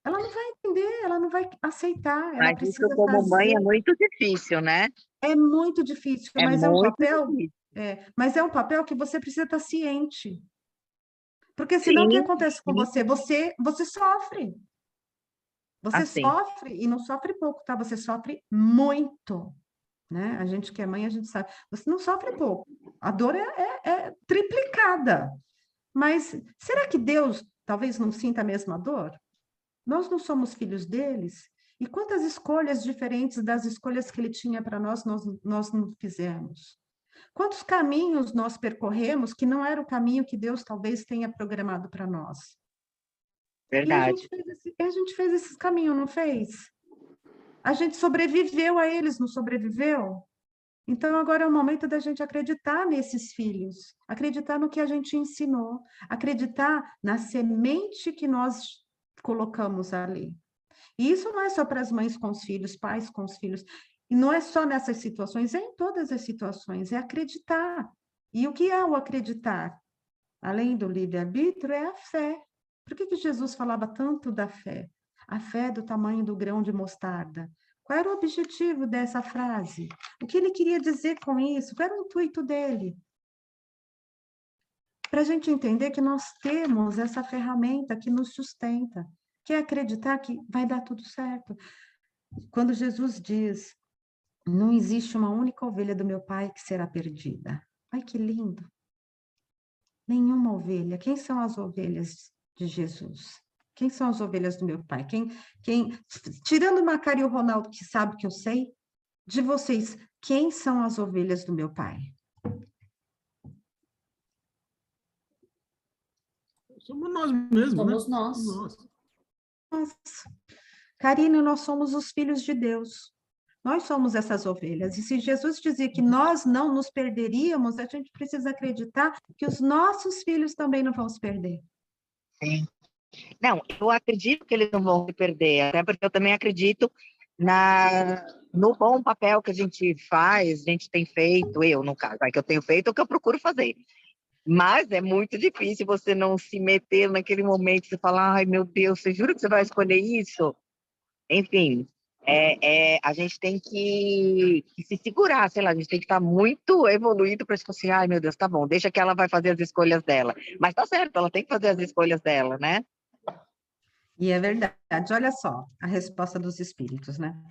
ela não vai entender, ela não vai aceitar, ela Mas isso, precisa como mãe, é fazer. muito difícil, né? É muito difícil, É mas é um muito papel, difícil. mas é um papel que você precisa estar ciente. Porque senão o que Sim, acontece com sim. você sofre. Você Assim. sofre, e não sofre pouco, tá? Você sofre muito, né? A gente que é mãe, a gente sabe. Você não sofre pouco. A dor é triplicada. Mas será que Deus talvez não sinta a mesma dor? Nós não somos filhos deles? E quantas escolhas diferentes das escolhas que ele tinha para nós não fizemos? Quantos caminhos nós percorremos que não era o caminho que Deus talvez tenha programado para nós? E a Verdade. gente fez esses caminhos, não fez? A gente sobreviveu a eles, não sobreviveu? Então, agora é o momento da gente acreditar nesses filhos, acreditar no que a gente ensinou, acreditar na semente que nós colocamos ali. E isso não é só para as mães com os filhos, pais com os filhos, e não é só nessas situações, é em todas as situações, é acreditar. E o que é o acreditar? Além do livre-arbítrio, é a fé. Por que Jesus falava tanto da fé? A fé é do tamanho do grão de mostarda. Qual era o objetivo dessa frase? O que ele queria dizer com isso? Qual era o intuito dele? Para a gente entender que nós temos essa ferramenta que nos sustenta, que é acreditar que vai dar tudo certo. quando Jesus diz, não existe uma única ovelha do meu Pai que será perdida. Ai, que lindo! Nenhuma ovelha. Quem são as ovelhas de Jesus? Quem são as ovelhas do meu Pai? Tirando o Macário e o Ronaldo, que sabe que eu sei, de vocês, quem são as ovelhas do meu Pai? Somos nós mesmos, Somos né? nós. Nós. Karine, nós somos os filhos de Deus. Nós somos essas ovelhas. E se Jesus dizia que nós não nos perderíamos, a gente precisa acreditar que os nossos filhos também não vão se perder. Sim. Não, eu acredito que eles não vão se perder, até porque eu também acredito no bom papel que a gente faz, a gente tem feito, eu, no caso, que eu tenho feito, o que eu procuro fazer. Mas é muito difícil você não se meter naquele momento, você falar, ai, meu Deus, você jura que você vai escolher isso? Enfim, a gente tem que se segurar, sei lá, a gente tem que estar muito evoluído para tipo assim, ai, meu Deus, tá bom, deixa que ela vai fazer as escolhas dela. Mas tá certo, ela tem que fazer as escolhas dela, né? E é verdade. Olha só a resposta dos espíritos, né?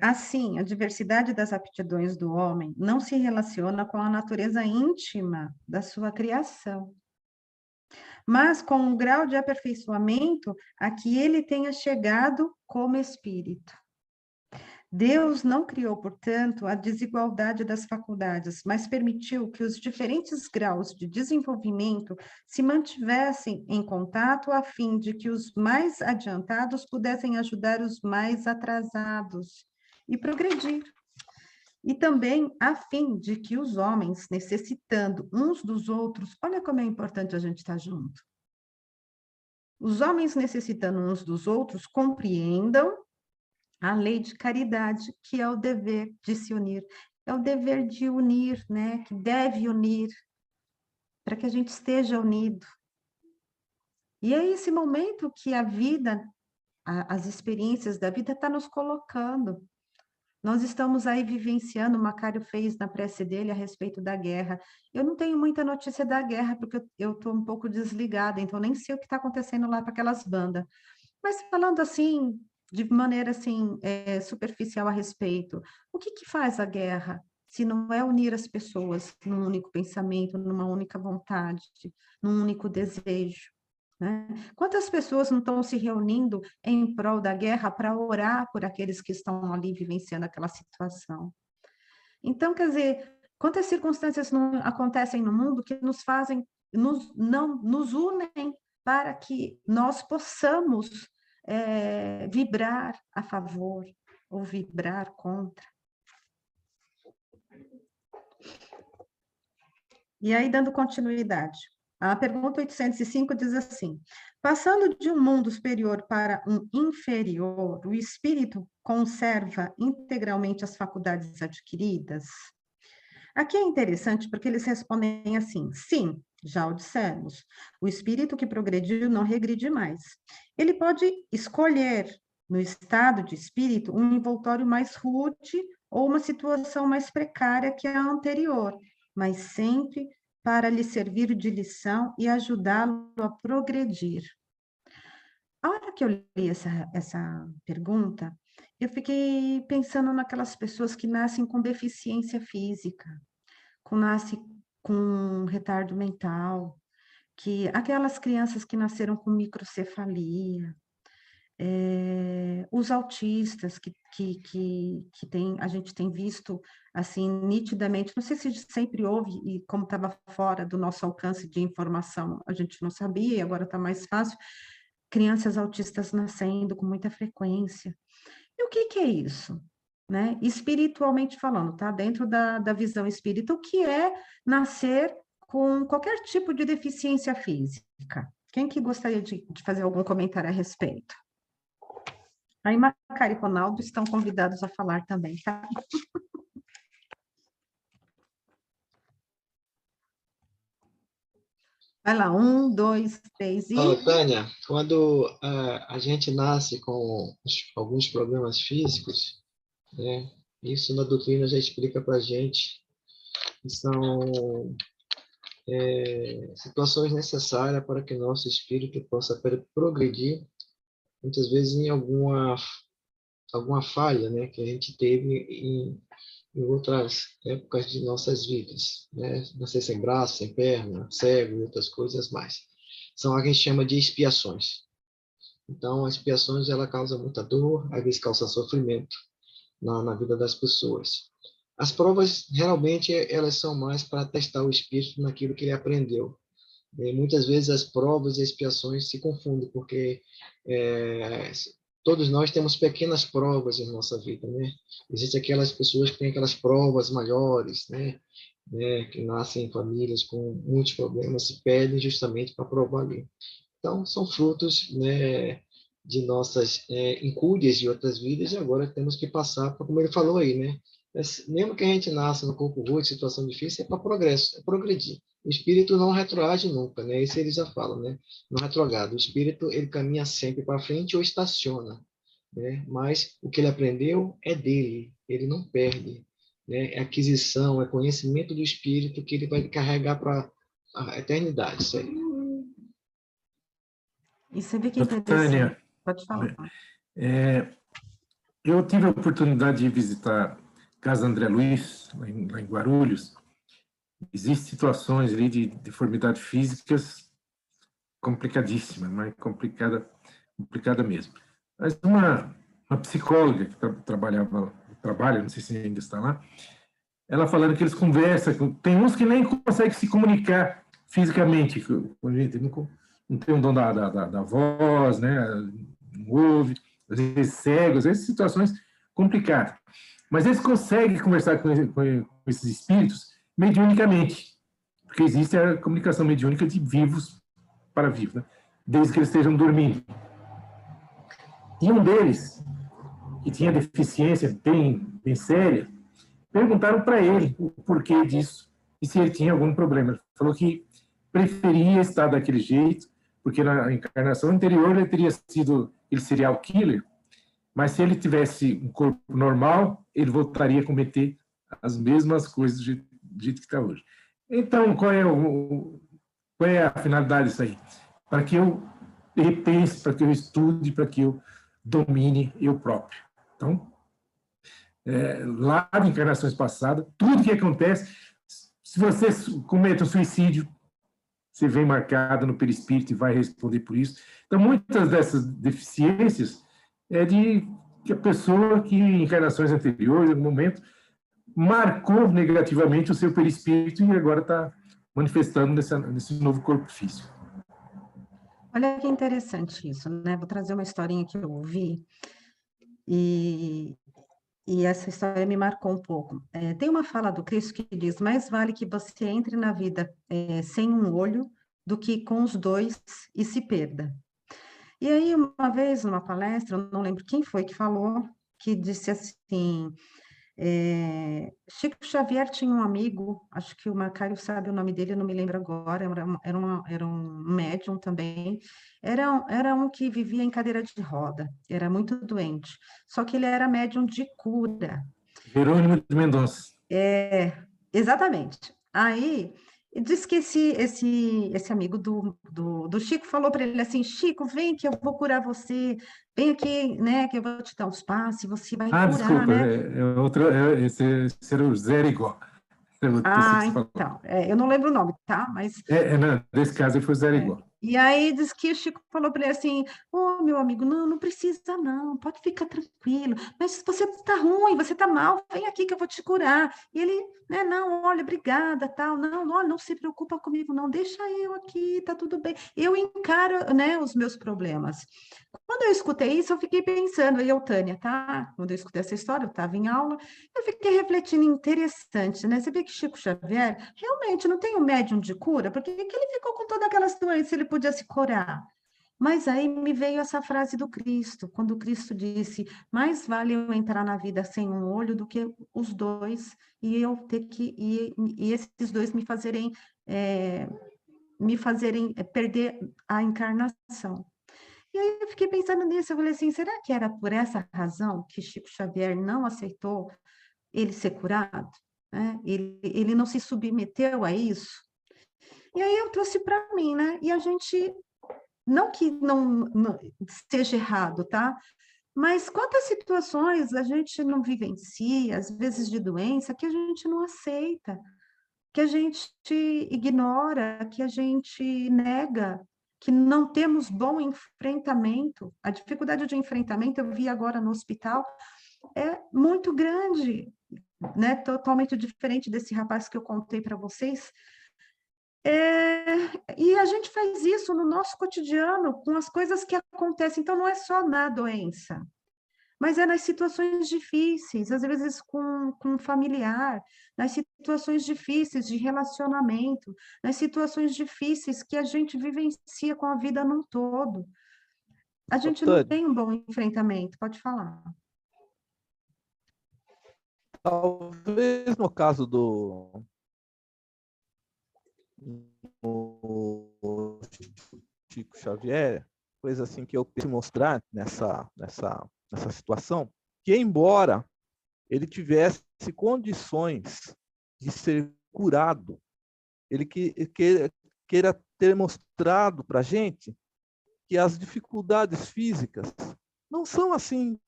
Assim, a diversidade das aptidões do homem não se relaciona com a natureza íntima da sua criação, mas com o grau de aperfeiçoamento a que ele tenha chegado como espírito. Deus não criou, portanto, a desigualdade das faculdades, mas permitiu que os diferentes graus de desenvolvimento se mantivessem em contato a fim de que os mais adiantados pudessem ajudar os mais atrasados e progredir. E também a fim de que os homens, necessitando uns dos outros, olha como é importante a gente estar junto. Os homens necessitando uns dos outros compreendam a lei de caridade, que é o dever de se unir. É o dever de unir, né? Que deve unir, para que a gente esteja unido. E é esse momento que a vida, as experiências da vida está nos colocando. Nós estamos aí vivenciando, o Macário fez na prece dele a respeito da guerra. Eu não tenho muita notícia da guerra, porque eu estou um pouco desligada, então nem sei o que está acontecendo lá para aquelas bandas. Mas falando assim, de maneira assim, superficial a respeito, o que faz a guerra se não é unir as pessoas num único pensamento, numa única vontade, num único desejo? Né? Quantas pessoas não estão se reunindo em prol da guerra para orar por aqueles que estão ali vivenciando aquela situação? Então, quer dizer, quantas circunstâncias não acontecem no mundo que nos fazem, não nos unem para que nós possamos vibrar a favor ou vibrar contra. E aí, dando continuidade, a pergunta 805 diz assim: passando de um mundo superior para um inferior, o espírito conserva integralmente as faculdades adquiridas? Aqui é interessante porque eles respondem assim: sim, já o dissemos, o espírito que progrediu não regride mais. Ele pode escolher, no estado de espírito, um envoltório mais rude ou uma situação mais precária que a anterior, mas sempre para lhe servir de lição e ajudá-lo a progredir. A hora que eu li essa pergunta, eu fiquei pensando naquelas pessoas que nascem com deficiência física, que nascem com retardo mental, aquelas crianças que nasceram com microcefalia, os autistas a gente tem visto assim nitidamente, não sei se sempre houve, e como estava fora do nosso alcance de informação, a gente não sabia, e agora está mais fácil, crianças autistas nascendo com muita frequência. E o que é isso? Né? Espiritualmente falando, tá? Dentro da visão espírita, o que é nascer com qualquer tipo de deficiência física? Quem que gostaria de fazer algum comentário a respeito? Aí, Macário e Ronaldo estão convidados a falar também, tá? Vai lá, 1, 2, 3 e... Tânia, quando a gente nasce com alguns problemas físicos, né, isso na doutrina já explica para a gente que são situações necessárias para que nosso espírito possa progredir, muitas vezes em alguma alguma falha, né, que a gente teve em outras épocas de nossas vidas, né? Nascer sem braço, sem perna, cego e outras coisas mais. São o que a gente chama de expiações. Então, as expiações, ela causa muita dor, às vezes causa sofrimento na vida das pessoas. As provas, realmente, elas são mais para testar o espírito naquilo que ele aprendeu. E muitas vezes as provas e expiações se confundem, porque todos nós temos pequenas provas em nossa vida, né? Existem aquelas pessoas que têm aquelas provas maiores, né? Que nascem em famílias com muitos problemas, se pedem justamente para provar ali. Então, são frutos, né, de nossas incúrias de outras vidas, e agora temos que passar, como ele falou aí, né? Mesmo que a gente nasça no corpo rude, situação difícil, é para progresso, é progredir. O espírito não retroage nunca, né? Isso ele já fala, né? Não retrograda. O espírito, ele caminha sempre para frente ou estaciona, né? Mas o que ele aprendeu é dele, ele não perde, né? É aquisição, é conhecimento do espírito que ele vai carregar para a eternidade, isso aí. E você vê que interessante. Tânia, Pode falar. eu tive a oportunidade de visitar Casa André Luiz, lá em Guarulhos. Existem situações ali de deformidades físicas complicadíssimas, mas complicada mesmo. Mas uma psicóloga que trabalha, não sei se ainda está lá, ela falando que eles conversam, tem uns que nem conseguem se comunicar fisicamente com a gente, não tem um dom da voz, né? Não ouve, às vezes cego, às vezes situações complicadas. Mas eles conseguem conversar com esses espíritos mediunicamente, porque existe a comunicação mediúnica de vivos para vivos, né? Desde que eles estejam dormindo. E um deles, que tinha deficiência bem séria, perguntaram para ele o porquê disso e se ele tinha algum problema. Ele falou que preferia estar daquele jeito, porque na encarnação anterior ele serial killer, mas se ele tivesse um corpo normal, ele voltaria a cometer as mesmas coisas do jeito que está hoje. Então, qual é a finalidade disso aí? Para que eu repense, para que eu estude, para que eu domine eu próprio. Então, lá de encarnações passadas, tudo que acontece, se você comete um suicídio, você vem marcado no perispírito e vai responder por isso. Então, muitas dessas deficiências é de que a pessoa que em encarnações anteriores, em algum momento, marcou negativamente o seu perispírito e agora está manifestando nesse novo corpo físico. Olha que interessante isso, né? Vou trazer uma historinha que eu ouvi e essa história me marcou um pouco. Tem uma fala do Cristo que diz: mais vale que você entre na vida sem um olho do que com os dois e se perda. E aí, uma vez, numa palestra, eu não lembro quem foi que falou, que disse assim, Chico Xavier tinha um amigo, acho que o Macário sabe o nome dele, eu não me lembro agora, era um médium também, era um que vivia em cadeira de roda, era muito doente, só que ele era médium de cura. Jerônimo de Mendonça. Exatamente. Aí, diz que esse amigo do Chico falou para ele assim: Chico, vem que eu vou curar você, vem aqui, né, que eu vou te dar uns passes, você vai curar, desculpa, né? Esse era o Zé Rigó. Então, eu não lembro o nome, tá? Mas... não, nesse caso ele foi o Zé Rigó. E aí diz que o Chico falou para ele assim: meu amigo, não precisa não, pode ficar tranquilo, mas se você está ruim, você está mal, vem aqui que eu vou te curar. E ele, né, não, olha, obrigada, tal, não se preocupa comigo, não, deixa eu aqui, tá tudo bem. Eu encaro, né, os meus problemas. Quando eu escutei isso, eu fiquei pensando, Tânia, tá? Quando eu escutei essa história, eu estava em aula, eu fiquei refletindo, interessante, né? Você vê que Chico Xavier realmente não tem um médium de cura, porque que ele ficou com todas aquelas doenças, ele podia se curar. Mas aí me veio essa frase do Cristo, quando o Cristo disse: mais vale eu entrar na vida sem um olho do que os dois, e eu ter que e esses dois me fazerem perder a encarnação. E aí eu fiquei pensando nisso, eu falei assim: será que era por essa razão que Chico Xavier não aceitou ele ser curado? Né? Ele não se submeteu a isso? E aí eu trouxe para mim, né? E a gente, não que não seja errado, tá? Mas quantas situações a gente não vivencia, às vezes de doença, que a gente não aceita, que a gente ignora, que a gente nega, que não temos bom enfrentamento. A dificuldade de enfrentamento, eu vi agora no hospital, é muito grande, né? Totalmente diferente desse rapaz que eu contei para vocês. E a gente faz isso no nosso cotidiano, com as coisas que acontecem. Então, não é só na doença, mas é nas situações difíceis, às vezes com um familiar, nas situações difíceis de relacionamento, nas situações difíceis que a gente vivencia com a vida num todo. A gente não Tânia, tem um bom enfrentamento, pode falar. talvez no caso do Chico Xavier, coisa assim que eu quero mostrar nessa situação, que embora ele tivesse condições de ser curado, ele queira ter mostrado para a gente que as dificuldades físicas não são assim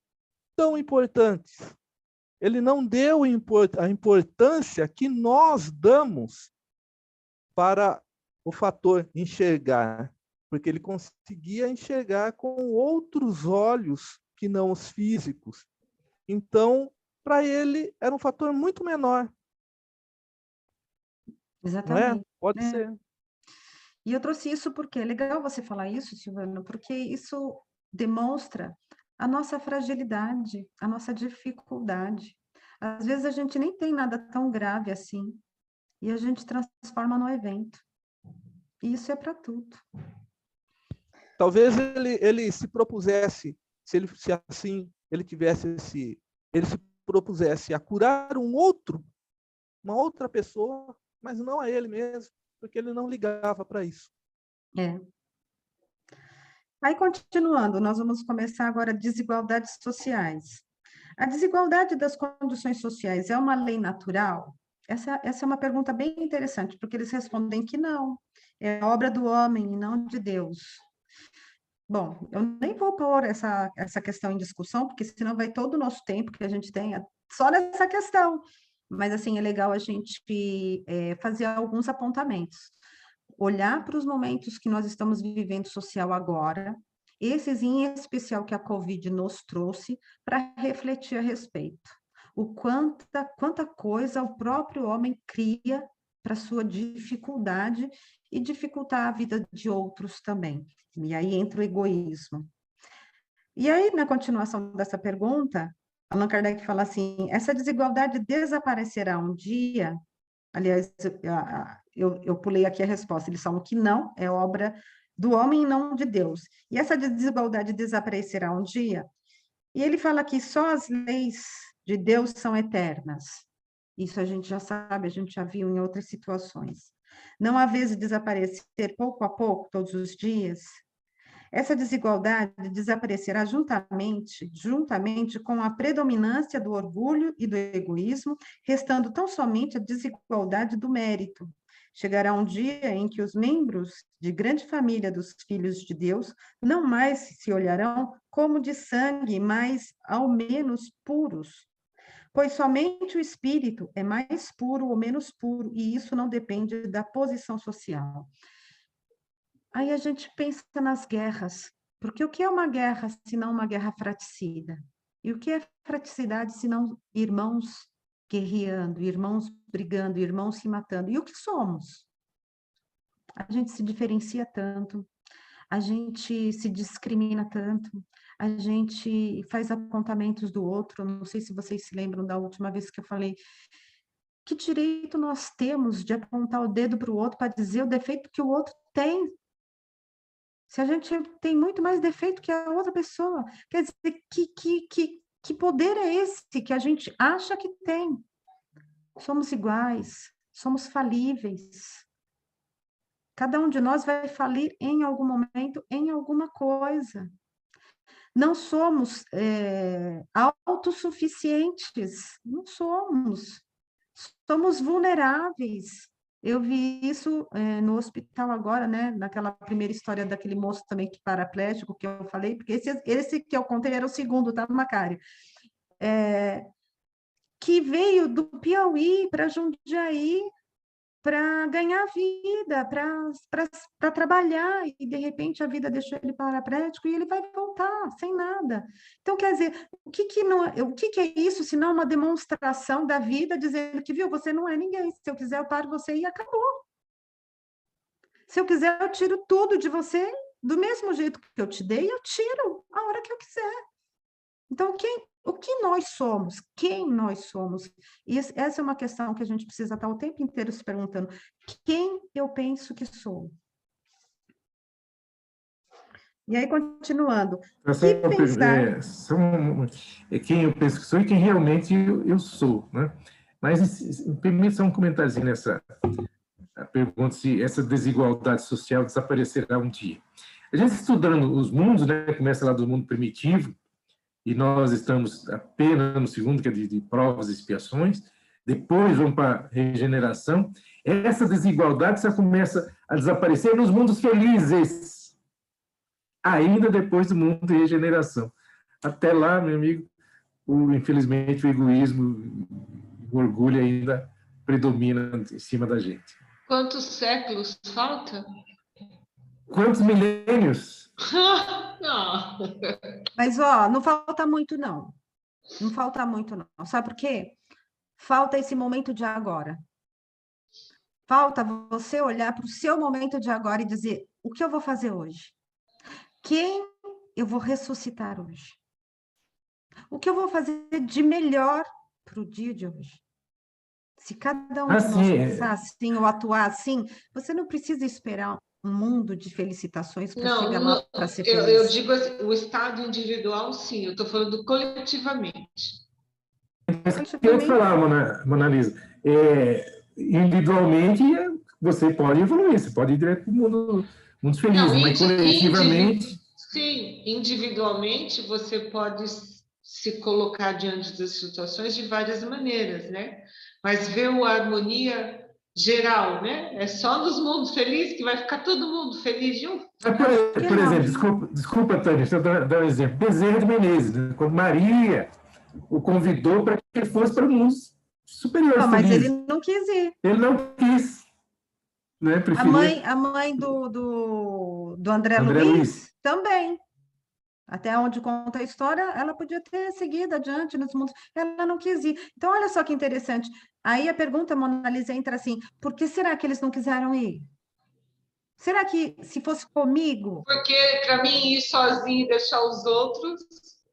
tão importantes. Ele não deu a importância que nós damos para o fator enxergar, porque ele conseguia enxergar com outros olhos que não os físicos. Então, para ele, era um fator muito menor. Exatamente. Não é? Pode ser. E eu trouxe isso porque é legal você falar isso, Silvana, porque isso demonstra a nossa fragilidade, a nossa dificuldade. Às vezes a gente nem tem nada tão grave assim, e a gente transforma no evento. E isso é para tudo. Talvez ele se propusesse, se assim ele se propusesse a curar uma outra pessoa, mas não a ele mesmo, porque ele não ligava para isso. Aí, continuando, nós vamos começar agora desigualdades sociais. A desigualdade das condições sociais é uma lei natural? Essa é uma pergunta bem interessante, porque eles respondem que não, é obra do homem e não de Deus. Bom, eu nem vou pôr essa questão em discussão, porque senão vai todo o nosso tempo que a gente tenha só nessa questão. Mas, assim, é legal a gente fazer alguns apontamentos. Olhar para os momentos que nós estamos vivendo social agora, esses em especial que a Covid nos trouxe, para refletir a respeito. O quanta coisa o próprio homem cria para sua dificuldade e dificultar a vida de outros também. E aí entra o egoísmo. E aí, na continuação dessa pergunta, Allan Kardec fala assim, essa desigualdade desaparecerá um dia? Aliás, eu pulei aqui a resposta, eles falam que não, é obra do homem e não de Deus. E essa desigualdade desaparecerá um dia? E ele fala que só as leis de Deus são eternas. Isso a gente já sabe, a gente já viu em outras situações. Não há vez de desaparecer pouco a pouco, todos os dias? Essa desigualdade desaparecerá juntamente com a predominância do orgulho e do egoísmo, restando tão somente a desigualdade do mérito. Chegará um dia em que os membros de grande família dos filhos de Deus não mais se olharão como de sangue, mas ao menos puros. Pois somente o espírito é mais puro ou menos puro, e isso não depende da posição social. Aí a gente pensa nas guerras, porque o que é uma guerra se não uma guerra fratricida? E o que é fraticidade se não irmãos guerreando, irmãos brigando, irmãos se matando? E o que somos? A gente se diferencia tanto, a gente se discrimina tanto, a gente faz apontamentos do outro. Não sei se vocês se lembram da última vez que eu falei, que direito nós temos de apontar o dedo para o outro para dizer o defeito que o outro tem? Se a gente tem muito mais defeito que a outra pessoa, quer dizer, que poder é esse que a gente acha que tem? Somos iguais, somos falíveis. Cada um de nós vai falir em algum momento, em alguma coisa. Não somos autossuficientes, não somos. Somos vulneráveis. Eu vi isso no hospital agora, né? Naquela primeira história daquele moço também que paraplégico que eu falei, porque esse que eu contei era o segundo, tá, Macário? Que veio do Piauí para Jundiaí para ganhar vida, para trabalhar, e de repente a vida deixou ele paraplégico e ele vai voltar sem nada. Então, quer dizer, o que é isso, se não uma demonstração da vida dizendo que, viu, você não é ninguém, se eu quiser eu paro você e acabou. Se eu quiser eu tiro tudo de você, do mesmo jeito que eu te dei, eu tiro a hora que eu quiser. Então, o que nós somos? Quem nós somos? E essa é uma questão que a gente precisa estar o tempo inteiro se perguntando. Quem eu penso que sou? E aí, continuando. Quem eu penso que sou e quem realmente eu sou, né? Mas me permita só um comentáriozinho nessa pergunta, se essa desigualdade social desaparecerá um dia. A gente estudando os mundos, né? Começa lá do mundo primitivo, e nós estamos apenas no segundo, que é de provas e expiações, depois vamos para a regeneração, essa desigualdade já começa a desaparecer nos mundos felizes, ainda depois do mundo de regeneração. Até lá, meu amigo, infelizmente o egoísmo, o orgulho ainda predomina em cima da gente. Quantos séculos falta? Quantos milênios? Não. Mas, ó, não falta muito, não. Não falta muito, não. Sabe por quê? Falta esse momento de agora. Falta você olhar para o seu momento de agora e dizer, o que eu vou fazer hoje? Quem eu vou ressuscitar hoje? O que eu vou fazer de melhor para o dia de hoje? Se cada um de nós pensar assim ou atuar assim, você não precisa esperar um mundo de felicitações para chegar lá para ser feliz. Eu digo assim, o estado individual, sim, eu estou falando coletivamente. Eu te falar, Mona Lisa, individualmente você pode evoluir, você pode ir direto para o mundo feliz, não, mas coletivamente... Sim, individualmente você pode se colocar diante das situações de várias maneiras, né? Mas ver a harmonia geral, né? É só nos mundos felizes que vai ficar todo mundo feliz junto. Por exemplo, desculpa, Tânia, deixa eu dar um exemplo. Bezerra de Menezes, né? Quando Maria o convidou para que ele fosse para o mundo superior. Não, mas ele não quis ir. Ele não quis. Né? A mãe do André Luiz também. Até onde conta a história, ela podia ter seguido adiante nos mundos. Ela não quis ir. Então, olha só que interessante. Aí a pergunta, Mona Lisa, entra assim, por que será que eles não quiseram ir? Será que se fosse comigo... Porque, para mim, ir sozinho e deixar os outros,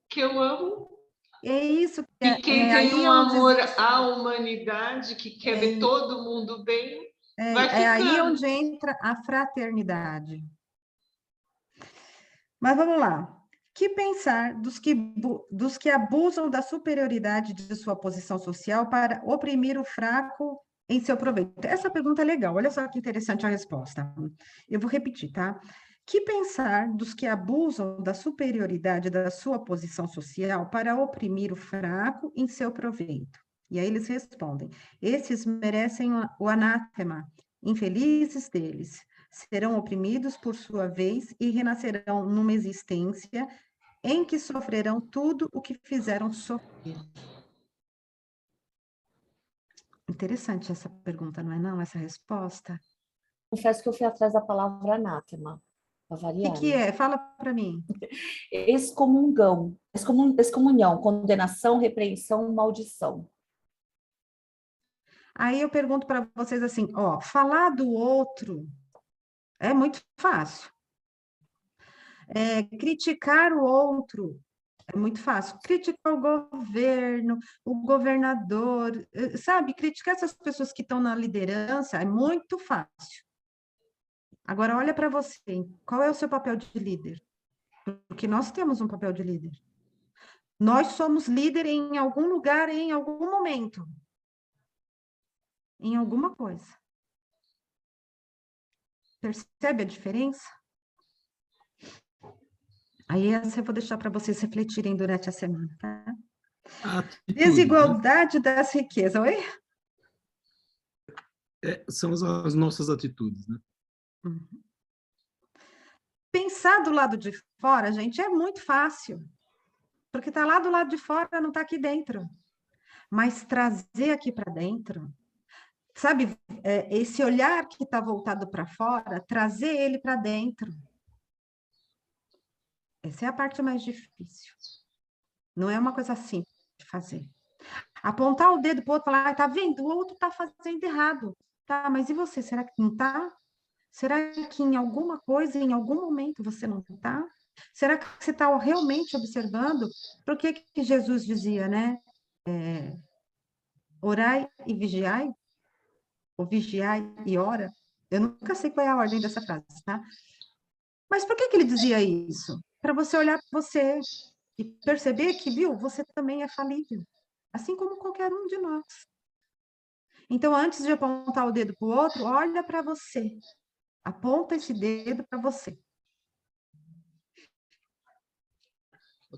que eu amo... É isso. E quem tem um amor à humanidade, que quer ver todo mundo bem, vai ficando. É aí onde entra a fraternidade. Mas vamos lá. Que pensar dos que abusam da superioridade de sua posição social para oprimir o fraco em seu proveito? Essa pergunta é legal, olha só que interessante a resposta. Eu vou repetir, tá? Que pensar dos que abusam da superioridade da sua posição social para oprimir o fraco em seu proveito? E aí eles respondem, esses merecem o anátema, infelizes deles. Serão oprimidos por sua vez e renascerão numa existência em que sofrerão tudo o que fizeram sofrer. Interessante essa pergunta, não é não? Essa resposta? Confesso que eu fui atrás da palavra anátema. O que é? Fala para mim. Excomungão, excomunhão, condenação, repreensão, maldição. Aí eu pergunto para vocês assim, ó, falar do outro é muito fácil. Criticar o outro é muito fácil. Criticar o governo, o governador, sabe? Criticar essas pessoas que estão na liderança é muito fácil. Agora, olha para você, qual é o seu papel de líder? Porque nós temos um papel de líder. Nós somos líder em algum lugar, em algum momento. Em alguma coisa. Percebe a diferença? Aí essa eu vou deixar para vocês refletirem durante a semana, tá? Desigualdade das riquezas. Oi? São as nossas atitudes, né? Uhum. Pensar do lado de fora, gente, é muito fácil, porque está lá do lado de fora, não está aqui dentro. Mas trazer aqui para dentro, sabe, esse olhar que está voltado para fora, trazer ele para dentro. Essa é a parte mais difícil. Não é uma coisa simples de fazer. Apontar o dedo para o outro e falar, tá vendo? O outro está fazendo errado. Tá, mas e você? Será que não está? Será que em alguma coisa, em algum momento, você não está? Será que você está realmente observando? Por que Jesus dizia, né? Orai e vigiai? Ou vigiai e ora? Eu nunca sei qual é a ordem dessa frase, tá? Mas por que ele dizia isso? Para você olhar para você e perceber que, viu, você também é falível, assim como qualquer um de nós. Então, antes de apontar o dedo para o outro, olha para você. Aponta esse dedo para você.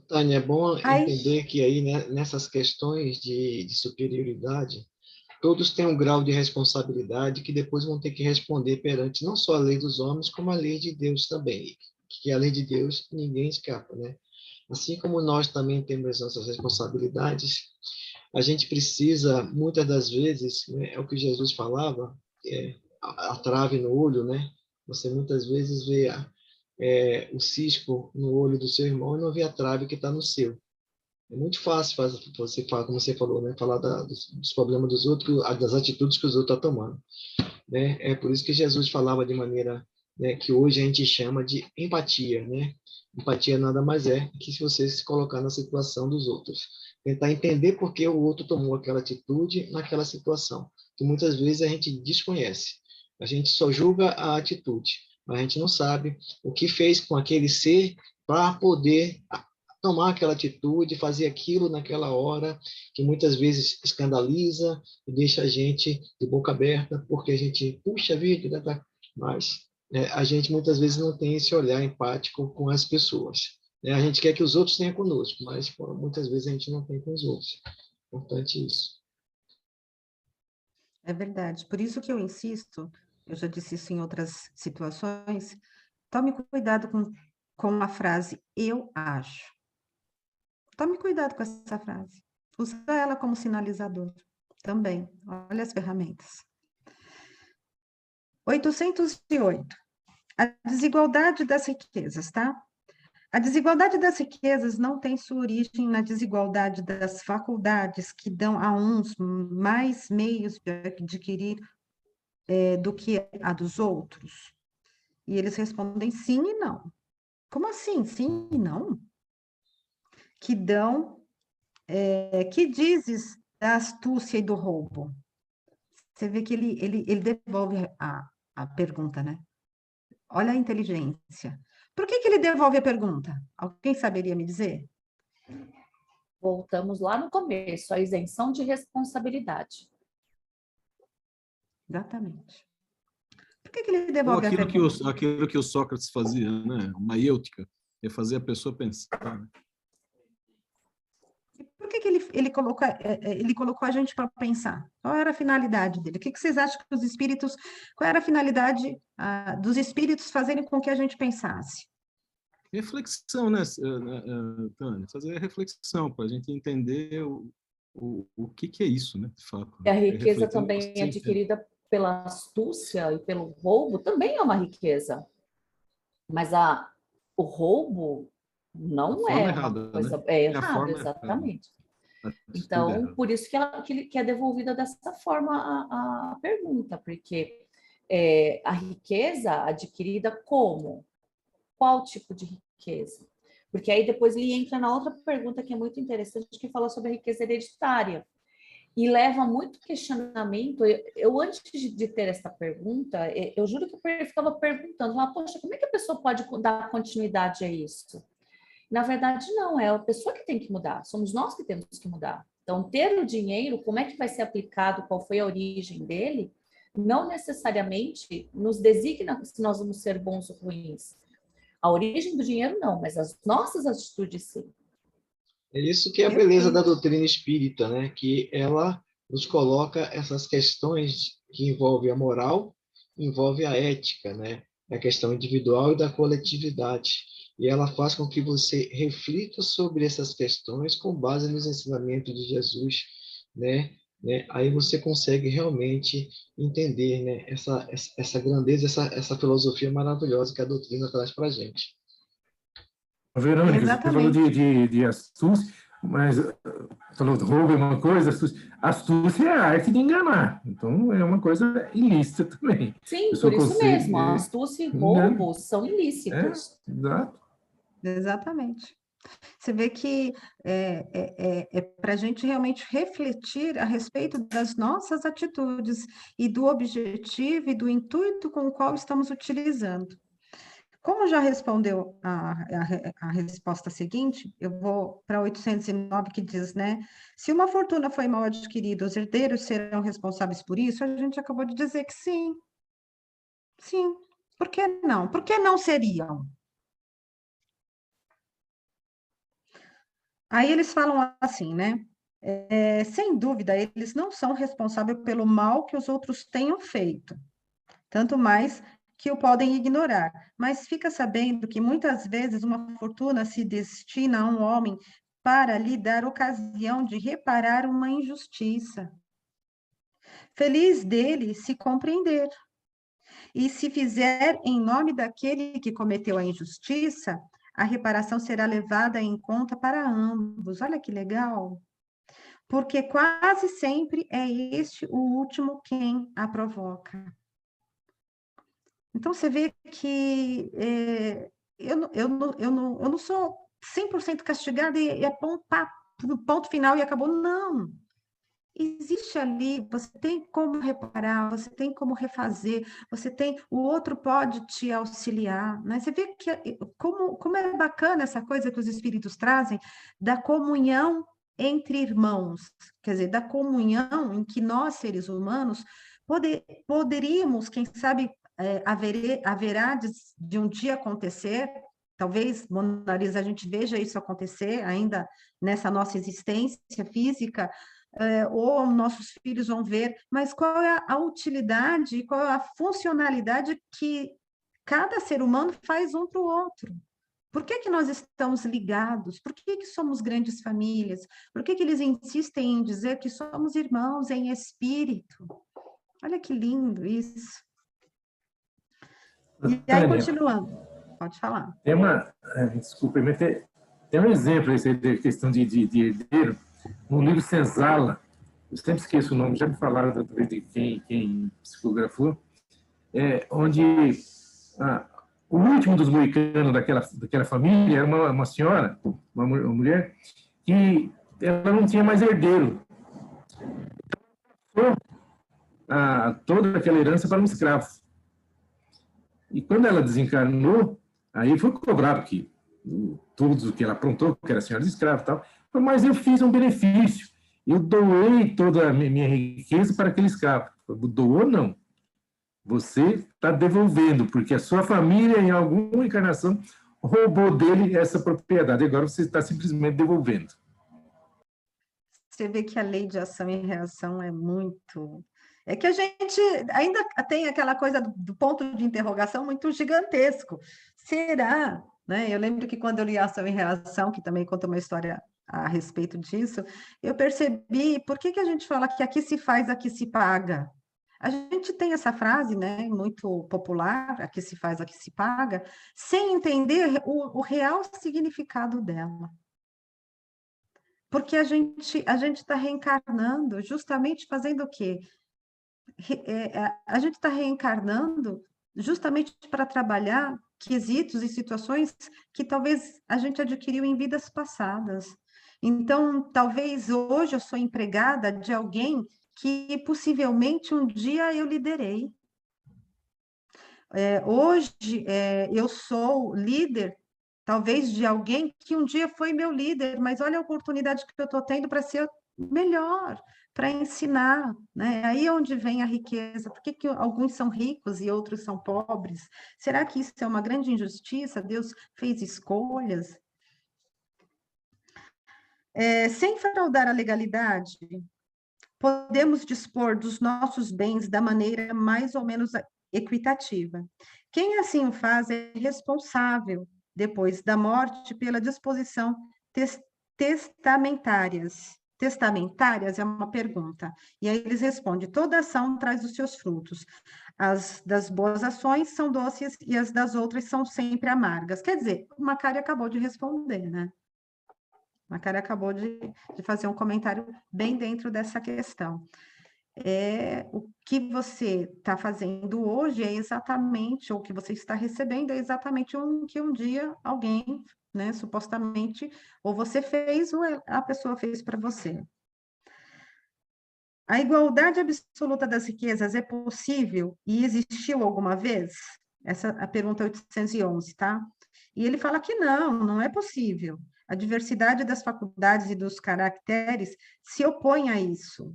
Tânia, é bom Aí, entender que aí, né, nessas questões de superioridade, todos têm um grau de responsabilidade que depois vão ter que responder perante não só a lei dos homens, como a lei de Deus também. Que a lei de Deus ninguém escapa, né? Assim como nós também temos as nossas responsabilidades, a gente precisa, muitas das vezes, né, é o que Jesus falava, a trave no olho, né? Você muitas vezes vê o cisco no olho do seu irmão e não vê a trave que está no seu. É muito fácil você falar, como você falou, né? Falar dos problemas dos outros, das atitudes que os outros estão tomando, né? É por isso que Jesus falava de maneira, né, que hoje a gente chama de empatia, né? Empatia nada mais é que se você se colocar na situação dos outros, tentar entender por que o outro tomou aquela atitude naquela situação, que muitas vezes a gente desconhece. A gente só julga a atitude, mas a gente não sabe o que fez com aquele ser para poder tomar aquela atitude, fazer aquilo naquela hora, que muitas vezes escandaliza e deixa a gente de boca aberta, porque a gente, puxa vida, mas a gente muitas vezes não tem esse olhar empático com as pessoas. A gente quer que os outros tenham conosco, mas pô, muitas vezes a gente não tem com os outros. Importante isso. é verdade. Por isso que eu insisto, eu já disse isso em outras situações, tome cuidado com a frase eu acho. Tome cuidado com essa frase. Usa ela como sinalizador também. Olha as ferramentas. 808. A desigualdade das riquezas, tá? A desigualdade das riquezas não tem sua origem na desigualdade das faculdades que dão a uns mais meios de adquirir do que a dos outros. E eles respondem sim e não. Como assim? Sim e não? Que dão, que dizes da astúcia e do roubo? Você vê que ele devolve a pergunta, né? Olha a inteligência. Por que ele devolve a pergunta? Alguém saberia me dizer? Voltamos lá no começo, a isenção de responsabilidade. Exatamente. Por que ele Ou devolve a pergunta? aquilo que o Sócrates fazia, né? Uma maêutica, é fazer a pessoa pensar. Né? Por que ele colocou a gente para pensar? Qual era a finalidade dele? O que vocês acham que os espíritos... Qual era a finalidade dos espíritos fazerem com que a gente pensasse? Reflexão, né, Tânia? Fazer reflexão, para a gente entender o que é isso, né, de fato. E a riqueza Refletindo, também você adquirida pela astúcia e pelo roubo também é uma riqueza. Mas o roubo não forma é uma errada, coisa né? É a errada, forma exatamente. errada, a atitude Então, errada. por isso que é devolvida dessa forma a pergunta, porque a riqueza adquirida como? Qual tipo de riqueza? Porque aí depois ele entra na outra pergunta que é muito interessante, que fala sobre a riqueza hereditária. E leva muito questionamento. Eu antes de ter essa pergunta, eu juro que eu ficava perguntando, poxa, como é que a pessoa pode dar continuidade a isso? Na verdade, não, é a pessoa que tem que mudar, somos nós que temos que mudar. Então, ter o dinheiro, como é que vai ser aplicado, qual foi a origem dele, não necessariamente nos designa se nós vamos ser bons ou ruins. A origem do dinheiro, não, mas as nossas atitudes, sim. É isso que é a beleza da doutrina espírita, né? Que ela nos coloca essas questões que envolvem a moral, envolve a ética, né? A questão individual e da coletividade. E ela faz com que você reflita sobre essas questões com base nos ensinamentos de Jesus, né? Aí você consegue realmente entender, né? Essa grandeza, essa filosofia maravilhosa que a doutrina traz para a gente. Verônica, você falou Exatamente. de astúcia, mas falou de roubo é uma coisa, astúcia é a arte de enganar. Então, é uma coisa ilícita também. Sim, O seu por isso conceito mesmo, a astúcia e engana. roubo são ilícitos. Exato. Exatamente. Você vê que é para a gente realmente refletir a respeito das nossas atitudes e do objetivo e do intuito com o qual estamos utilizando. Como já respondeu a resposta seguinte, eu vou para 809, que diz, né? Se uma fortuna foi mal adquirida, os herdeiros serão responsáveis por isso? A gente acabou de dizer que sim. Sim. Por que não? Por que não seriam? Aí eles falam assim, né? Sem dúvida, eles não são responsáveis pelo mal que os outros tenham feito, tanto mais que o podem ignorar. Mas fica sabendo que muitas vezes uma fortuna se destina a um homem para lhe dar ocasião de reparar uma injustiça. Feliz dele se compreender. E se fizer em nome daquele que cometeu a injustiça, a reparação será levada em conta para ambos. Olha que legal. Porque quase sempre é este o último quem a provoca. Então, você vê que eu não sou 100% castigada e é ponto final e acabou. Não. Existe ali, você tem como reparar, você tem como refazer, o outro pode te auxiliar, né? Você vê que como é bacana essa coisa que os espíritos trazem da comunhão entre irmãos, quer dizer, da comunhão em que nós, seres humanos, poderíamos, quem sabe, haverá de um dia acontecer, talvez, Mona Lisa, a gente veja isso acontecer ainda nessa nossa existência física, ou nossos filhos vão ver, mas qual é a utilidade, qual é a funcionalidade que cada ser humano faz um para o outro? Por que nós estamos ligados? Por que somos grandes famílias? Por que eles insistem em dizer que somos irmãos em espírito? Olha que lindo isso. E aí, continuando, pode falar. Tem desculpa, mas tem um exemplo aí de questão de herdeiro, no livro Senzala, eu sempre esqueço o nome, já me falaram de quem psicografou, onde o último dos moicanos daquela família era uma senhora, uma mulher, que ela não tinha mais herdeiro. Então, toda aquela herança para um escravo. E quando ela desencarnou, aí foi cobrar, porque tudo o que ela aprontou, que era senhora de escravo e tal, mas eu fiz um benefício. Eu doei toda a minha riqueza para aquele escravo. Doou, não. Você está devolvendo, porque a sua família, em alguma encarnação, roubou dele essa propriedade. Agora você está simplesmente devolvendo. Você vê que a lei de ação e reação é muito... É que a gente ainda tem aquela coisa do ponto de interrogação muito gigantesco. Será? Né? Eu lembro que quando eu li Ação e Reação, que também conta uma história a respeito disso, eu percebi por que a gente fala que aqui se faz, aqui se paga. A gente tem essa frase, né, muito popular, aqui se faz, aqui se paga, sem entender o real significado dela. Porque a gente está reencarnando, justamente fazendo o quê? A gente está reencarnando justamente para trabalhar quesitos e situações que talvez a gente adquiriu em vidas passadas. Então, talvez hoje eu sou empregada de alguém que possivelmente um dia eu liderei. Hoje eu sou líder, talvez de alguém que um dia foi meu líder, mas olha a oportunidade que eu estou tendo para ser melhor, para ensinar, né? Aí é onde vem a riqueza. Por que alguns são ricos e outros são pobres? Será que isso é uma grande injustiça? Deus fez escolhas? Sem fraudar a legalidade, podemos dispor dos nossos bens da maneira mais ou menos equitativa. Quem assim o faz é responsável, depois da morte, pela disposição testamentárias. Testamentárias é uma pergunta. E aí eles respondem: toda ação traz os seus frutos. As das boas ações são doces e as das outras são sempre amargas. Quer dizer, o Macário acabou de responder, né? O Macário acabou de fazer um comentário bem dentro dessa questão. O que você está fazendo hoje é exatamente, ou o que você está recebendo é exatamente o que um dia alguém, né, supostamente, ou você fez, ou a pessoa fez para você. A igualdade absoluta das riquezas é possível e existiu alguma vez? Essa é a pergunta 811, tá? E ele fala que não é possível. A diversidade das faculdades e dos caracteres se opõe a isso.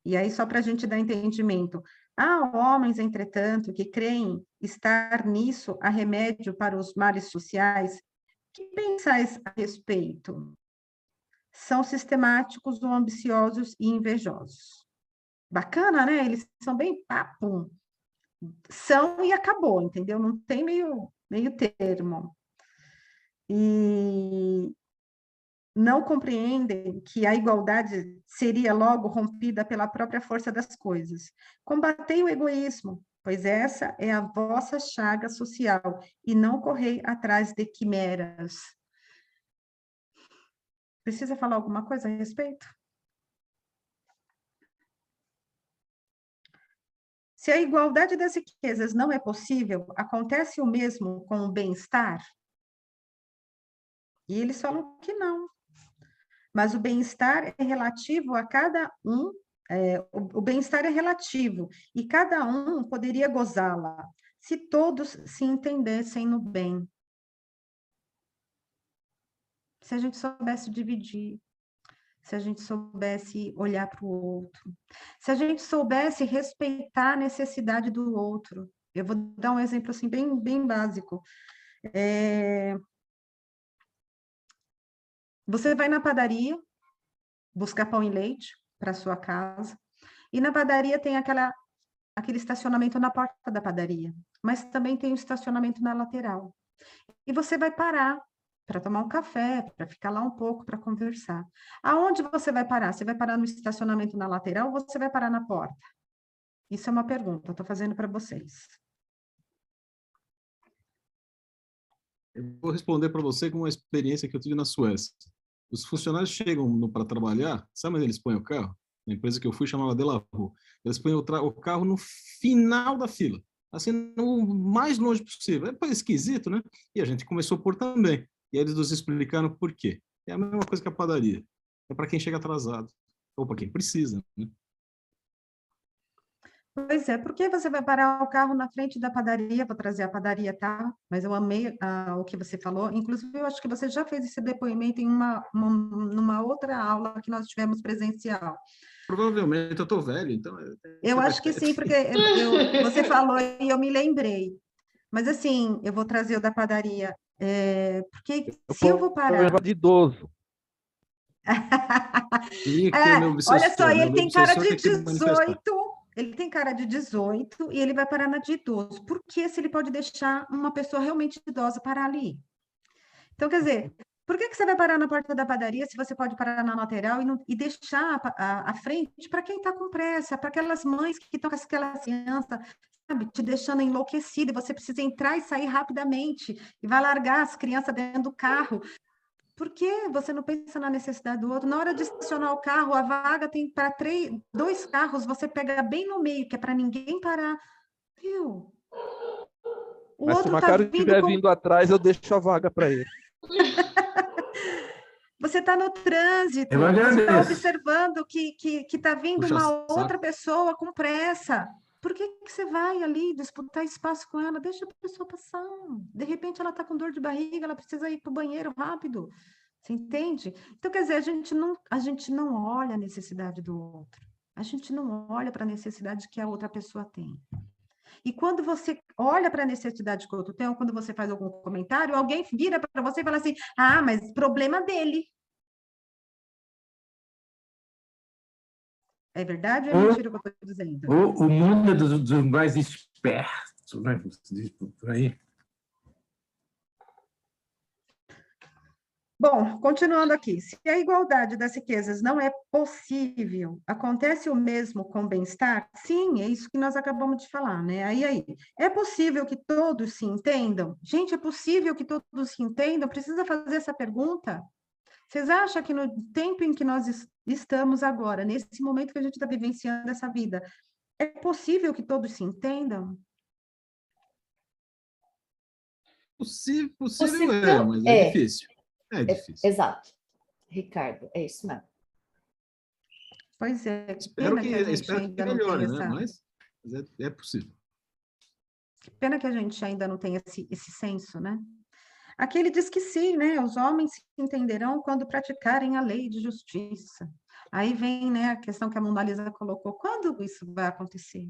E aí, só para a gente dar entendimento, há homens, entretanto, que creem estar nisso a remédio para os males sociais. Que pensais a respeito? São sistemáticos ou ambiciosos e invejosos. Bacana, né? Eles são bem papo. São e acabou, entendeu? Não tem meio termo. E não compreendem que a igualdade seria logo rompida pela própria força das coisas. Combatei o egoísmo, pois essa é a vossa chaga social, e não correi atrás de quimeras. Precisa falar alguma coisa a respeito? Se a igualdade das riquezas não é possível, acontece o mesmo com o bem-estar? E eles falam que não. Mas o bem-estar é relativo a cada um, o bem-estar é relativo, e cada um poderia gozá-la, se todos se entendessem no bem. Se a gente soubesse dividir, se a gente soubesse olhar para o outro, se a gente soubesse respeitar a necessidade do outro. Eu vou dar um exemplo assim, bem básico. Você vai na padaria, buscar pão e leite para sua casa, e na padaria tem aquele estacionamento na porta da padaria, mas também tem o estacionamento na lateral. E você vai parar para tomar um café, para ficar lá um pouco, para conversar. Aonde você vai parar? Você vai parar no estacionamento na lateral ou você vai parar na porta? Isso é uma pergunta, eu estou fazendo para vocês. Eu vou responder para você com uma experiência que eu tive na Suécia. Os funcionários chegam para trabalhar, sabe onde eles põem o carro? Na empresa que eu fui, chamava Delavaux. Eles põem o carro no final da fila, assim, no mais longe possível. É esquisito, né? E a gente começou a pôr também. E aí eles nos explicaram por quê. É a mesma coisa que a padaria. É para quem chega atrasado, ou para quem precisa, né? Pois é, por que você vai parar o carro na frente da padaria? Vou trazer a padaria, tá? Mas eu amei o que você falou. Inclusive, eu acho que você já fez esse depoimento em numa outra aula que nós tivemos presencial. Provavelmente eu estou velho, então... Eu acho que sim, porque você falou e eu me lembrei. Mas, assim, eu vou trazer o da padaria. Porque se eu vou parar... De idoso. Olha só, ele tem cara de 18... Ele tem cara de 18 e ele vai parar na de idoso. Por que se ele pode deixar uma pessoa realmente idosa parar ali? Então, quer dizer, por que você vai parar na porta da padaria se você pode parar na lateral e deixar a frente para quem está com pressa, para aquelas mães que estão com aquelas crianças, sabe, te deixando enlouquecida, e você precisa entrar e sair rapidamente e vai largar as crianças dentro do carro. Por que você não pensa na necessidade do outro? Na hora de estacionar o carro, a vaga tem para 2 carros, você pega bem no meio, que é para ninguém parar. Viu? Mas se o Macário estiver vindo atrás, eu deixo a vaga para ele. Você está no trânsito, você está observando que está vindo uma outra pessoa com pressa. Por que você vai ali disputar espaço com ela? Deixa a pessoa passar. De repente, ela está com dor de barriga, ela precisa ir para o banheiro rápido. Você entende? Então, quer dizer, a gente não olha a necessidade do outro. A gente não olha para a necessidade que a outra pessoa tem. E quando você olha para a necessidade que o outro tem, ou quando você faz algum comentário, alguém vira para você e fala assim, mas problema dele. É verdade ou é mentira o que eu estou dizendo? O mundo é dos mais espertos, né? Você diz por aí. Bom, continuando aqui, se a igualdade das riquezas não é possível, acontece o mesmo com o bem-estar? Sim, é isso que nós acabamos de falar, né? Aí, é possível que todos se entendam? Gente, é possível que todos se entendam? Precisa fazer essa pergunta? Vocês acham que no tempo em que nós estamos agora, nesse momento que a gente está vivenciando essa vida, é possível que todos se entendam? Possível é, Possível mas é. é difícil. É difícil. Exato. Ricardo, é isso mesmo. Pois é, Espero pena que, que a gente espero que ainda não melhore, tem né? essa... Mas é possível. Pena que a gente ainda não tem esse senso, né? Aqui ele diz que sim, né? Os homens se entenderão quando praticarem a lei de justiça. Aí vem, né, a questão que a Mona Lisa colocou. Quando isso vai acontecer?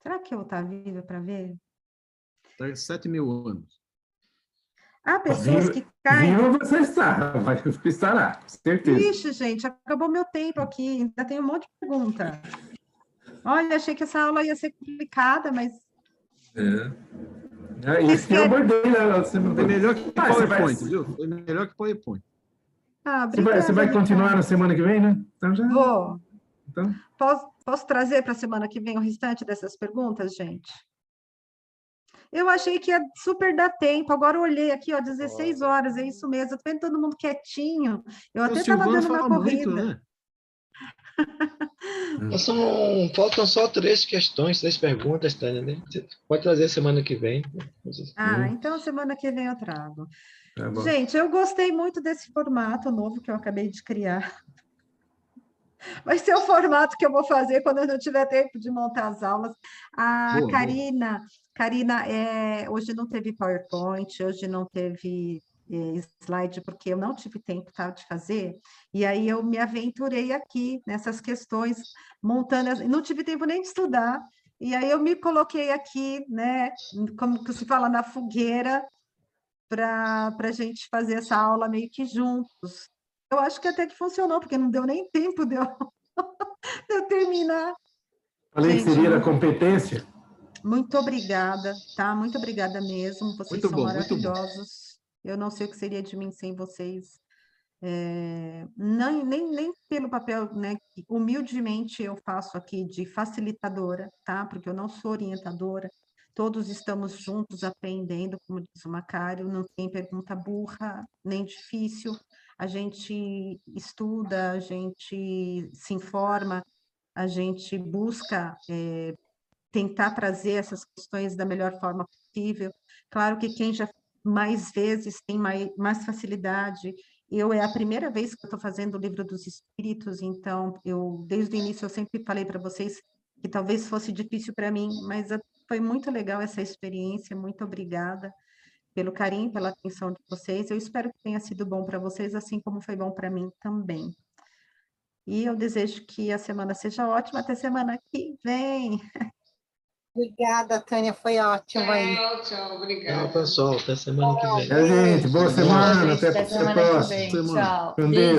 Será que eu vou estar viva para ver? Está 7.000 anos. Há pessoas que caem... Viva você estará, certeza. Ixi, gente, acabou meu tempo aqui. Ainda tem um monte de pergunta. Olha, achei que essa aula ia ser complicada, mas... Isso que eu abordei, né? Foi melhor que PowerPoint, viu? Foi melhor que PowerPoint. Ah, obrigada, você vai continuar Ricardo. na semana que vem, né? Então já... Vou. Então... Posso trazer para a semana que vem o restante dessas perguntas, gente? Eu achei que ia super dar tempo. Agora eu olhei aqui, ó, 16 horas, é isso mesmo. Eu tô vendo todo mundo quietinho. Eu até estava dando uma corrida. Muito, né? Faltam só 3 questões, 3 perguntas, Tânia, né? Você pode trazer semana que vem. Ah, então semana que vem eu trago. Tá bom. Gente, eu gostei muito desse formato novo que eu acabei de criar. Vai ser o formato que eu vou fazer quando eu não tiver tempo de montar as aulas. A Boa, Karina, hoje não teve PowerPoint, hoje não teve slide, porque eu não tive tempo, tá, de fazer, e aí eu me aventurei aqui nessas questões, montando, não tive tempo nem de estudar, e aí eu me coloquei aqui, né, como que se fala, na fogueira, para a gente fazer essa aula meio que juntos. Eu acho que até que funcionou, porque não deu nem tempo de eu terminar. Falei Gente, que seria da competência. Muito obrigada, tá? Muito obrigada mesmo. Vocês Muito são bom, muito bom. maravilhosos. Eu não sei o que seria de mim sem vocês. Nem pelo papel, né, que humildemente eu faço aqui de facilitadora, tá? Porque eu não sou orientadora. Todos estamos juntos aprendendo, como diz o Macário, não tem pergunta burra, nem difícil. A gente estuda, a gente se informa, a gente busca tentar trazer essas questões da melhor forma possível. Claro que quem já mais vezes tem mais facilidade. É a primeira vez que eu estou fazendo o Livro dos Espíritos, então, desde o início, eu sempre falei para vocês que talvez fosse difícil para mim, mas foi muito legal essa experiência, muito obrigada pelo carinho, pela atenção de vocês. Eu espero que tenha sido bom para vocês, assim como foi bom para mim também. E eu desejo que a semana seja ótima. Até semana que vem. Obrigada, Tânia, foi ótimo aí. Tchau, obrigada. Tchau, pessoal. Até semana que vem. Gente, boa semana. Gente, Até a semana que próxima. vem. Tchau. Com Deus.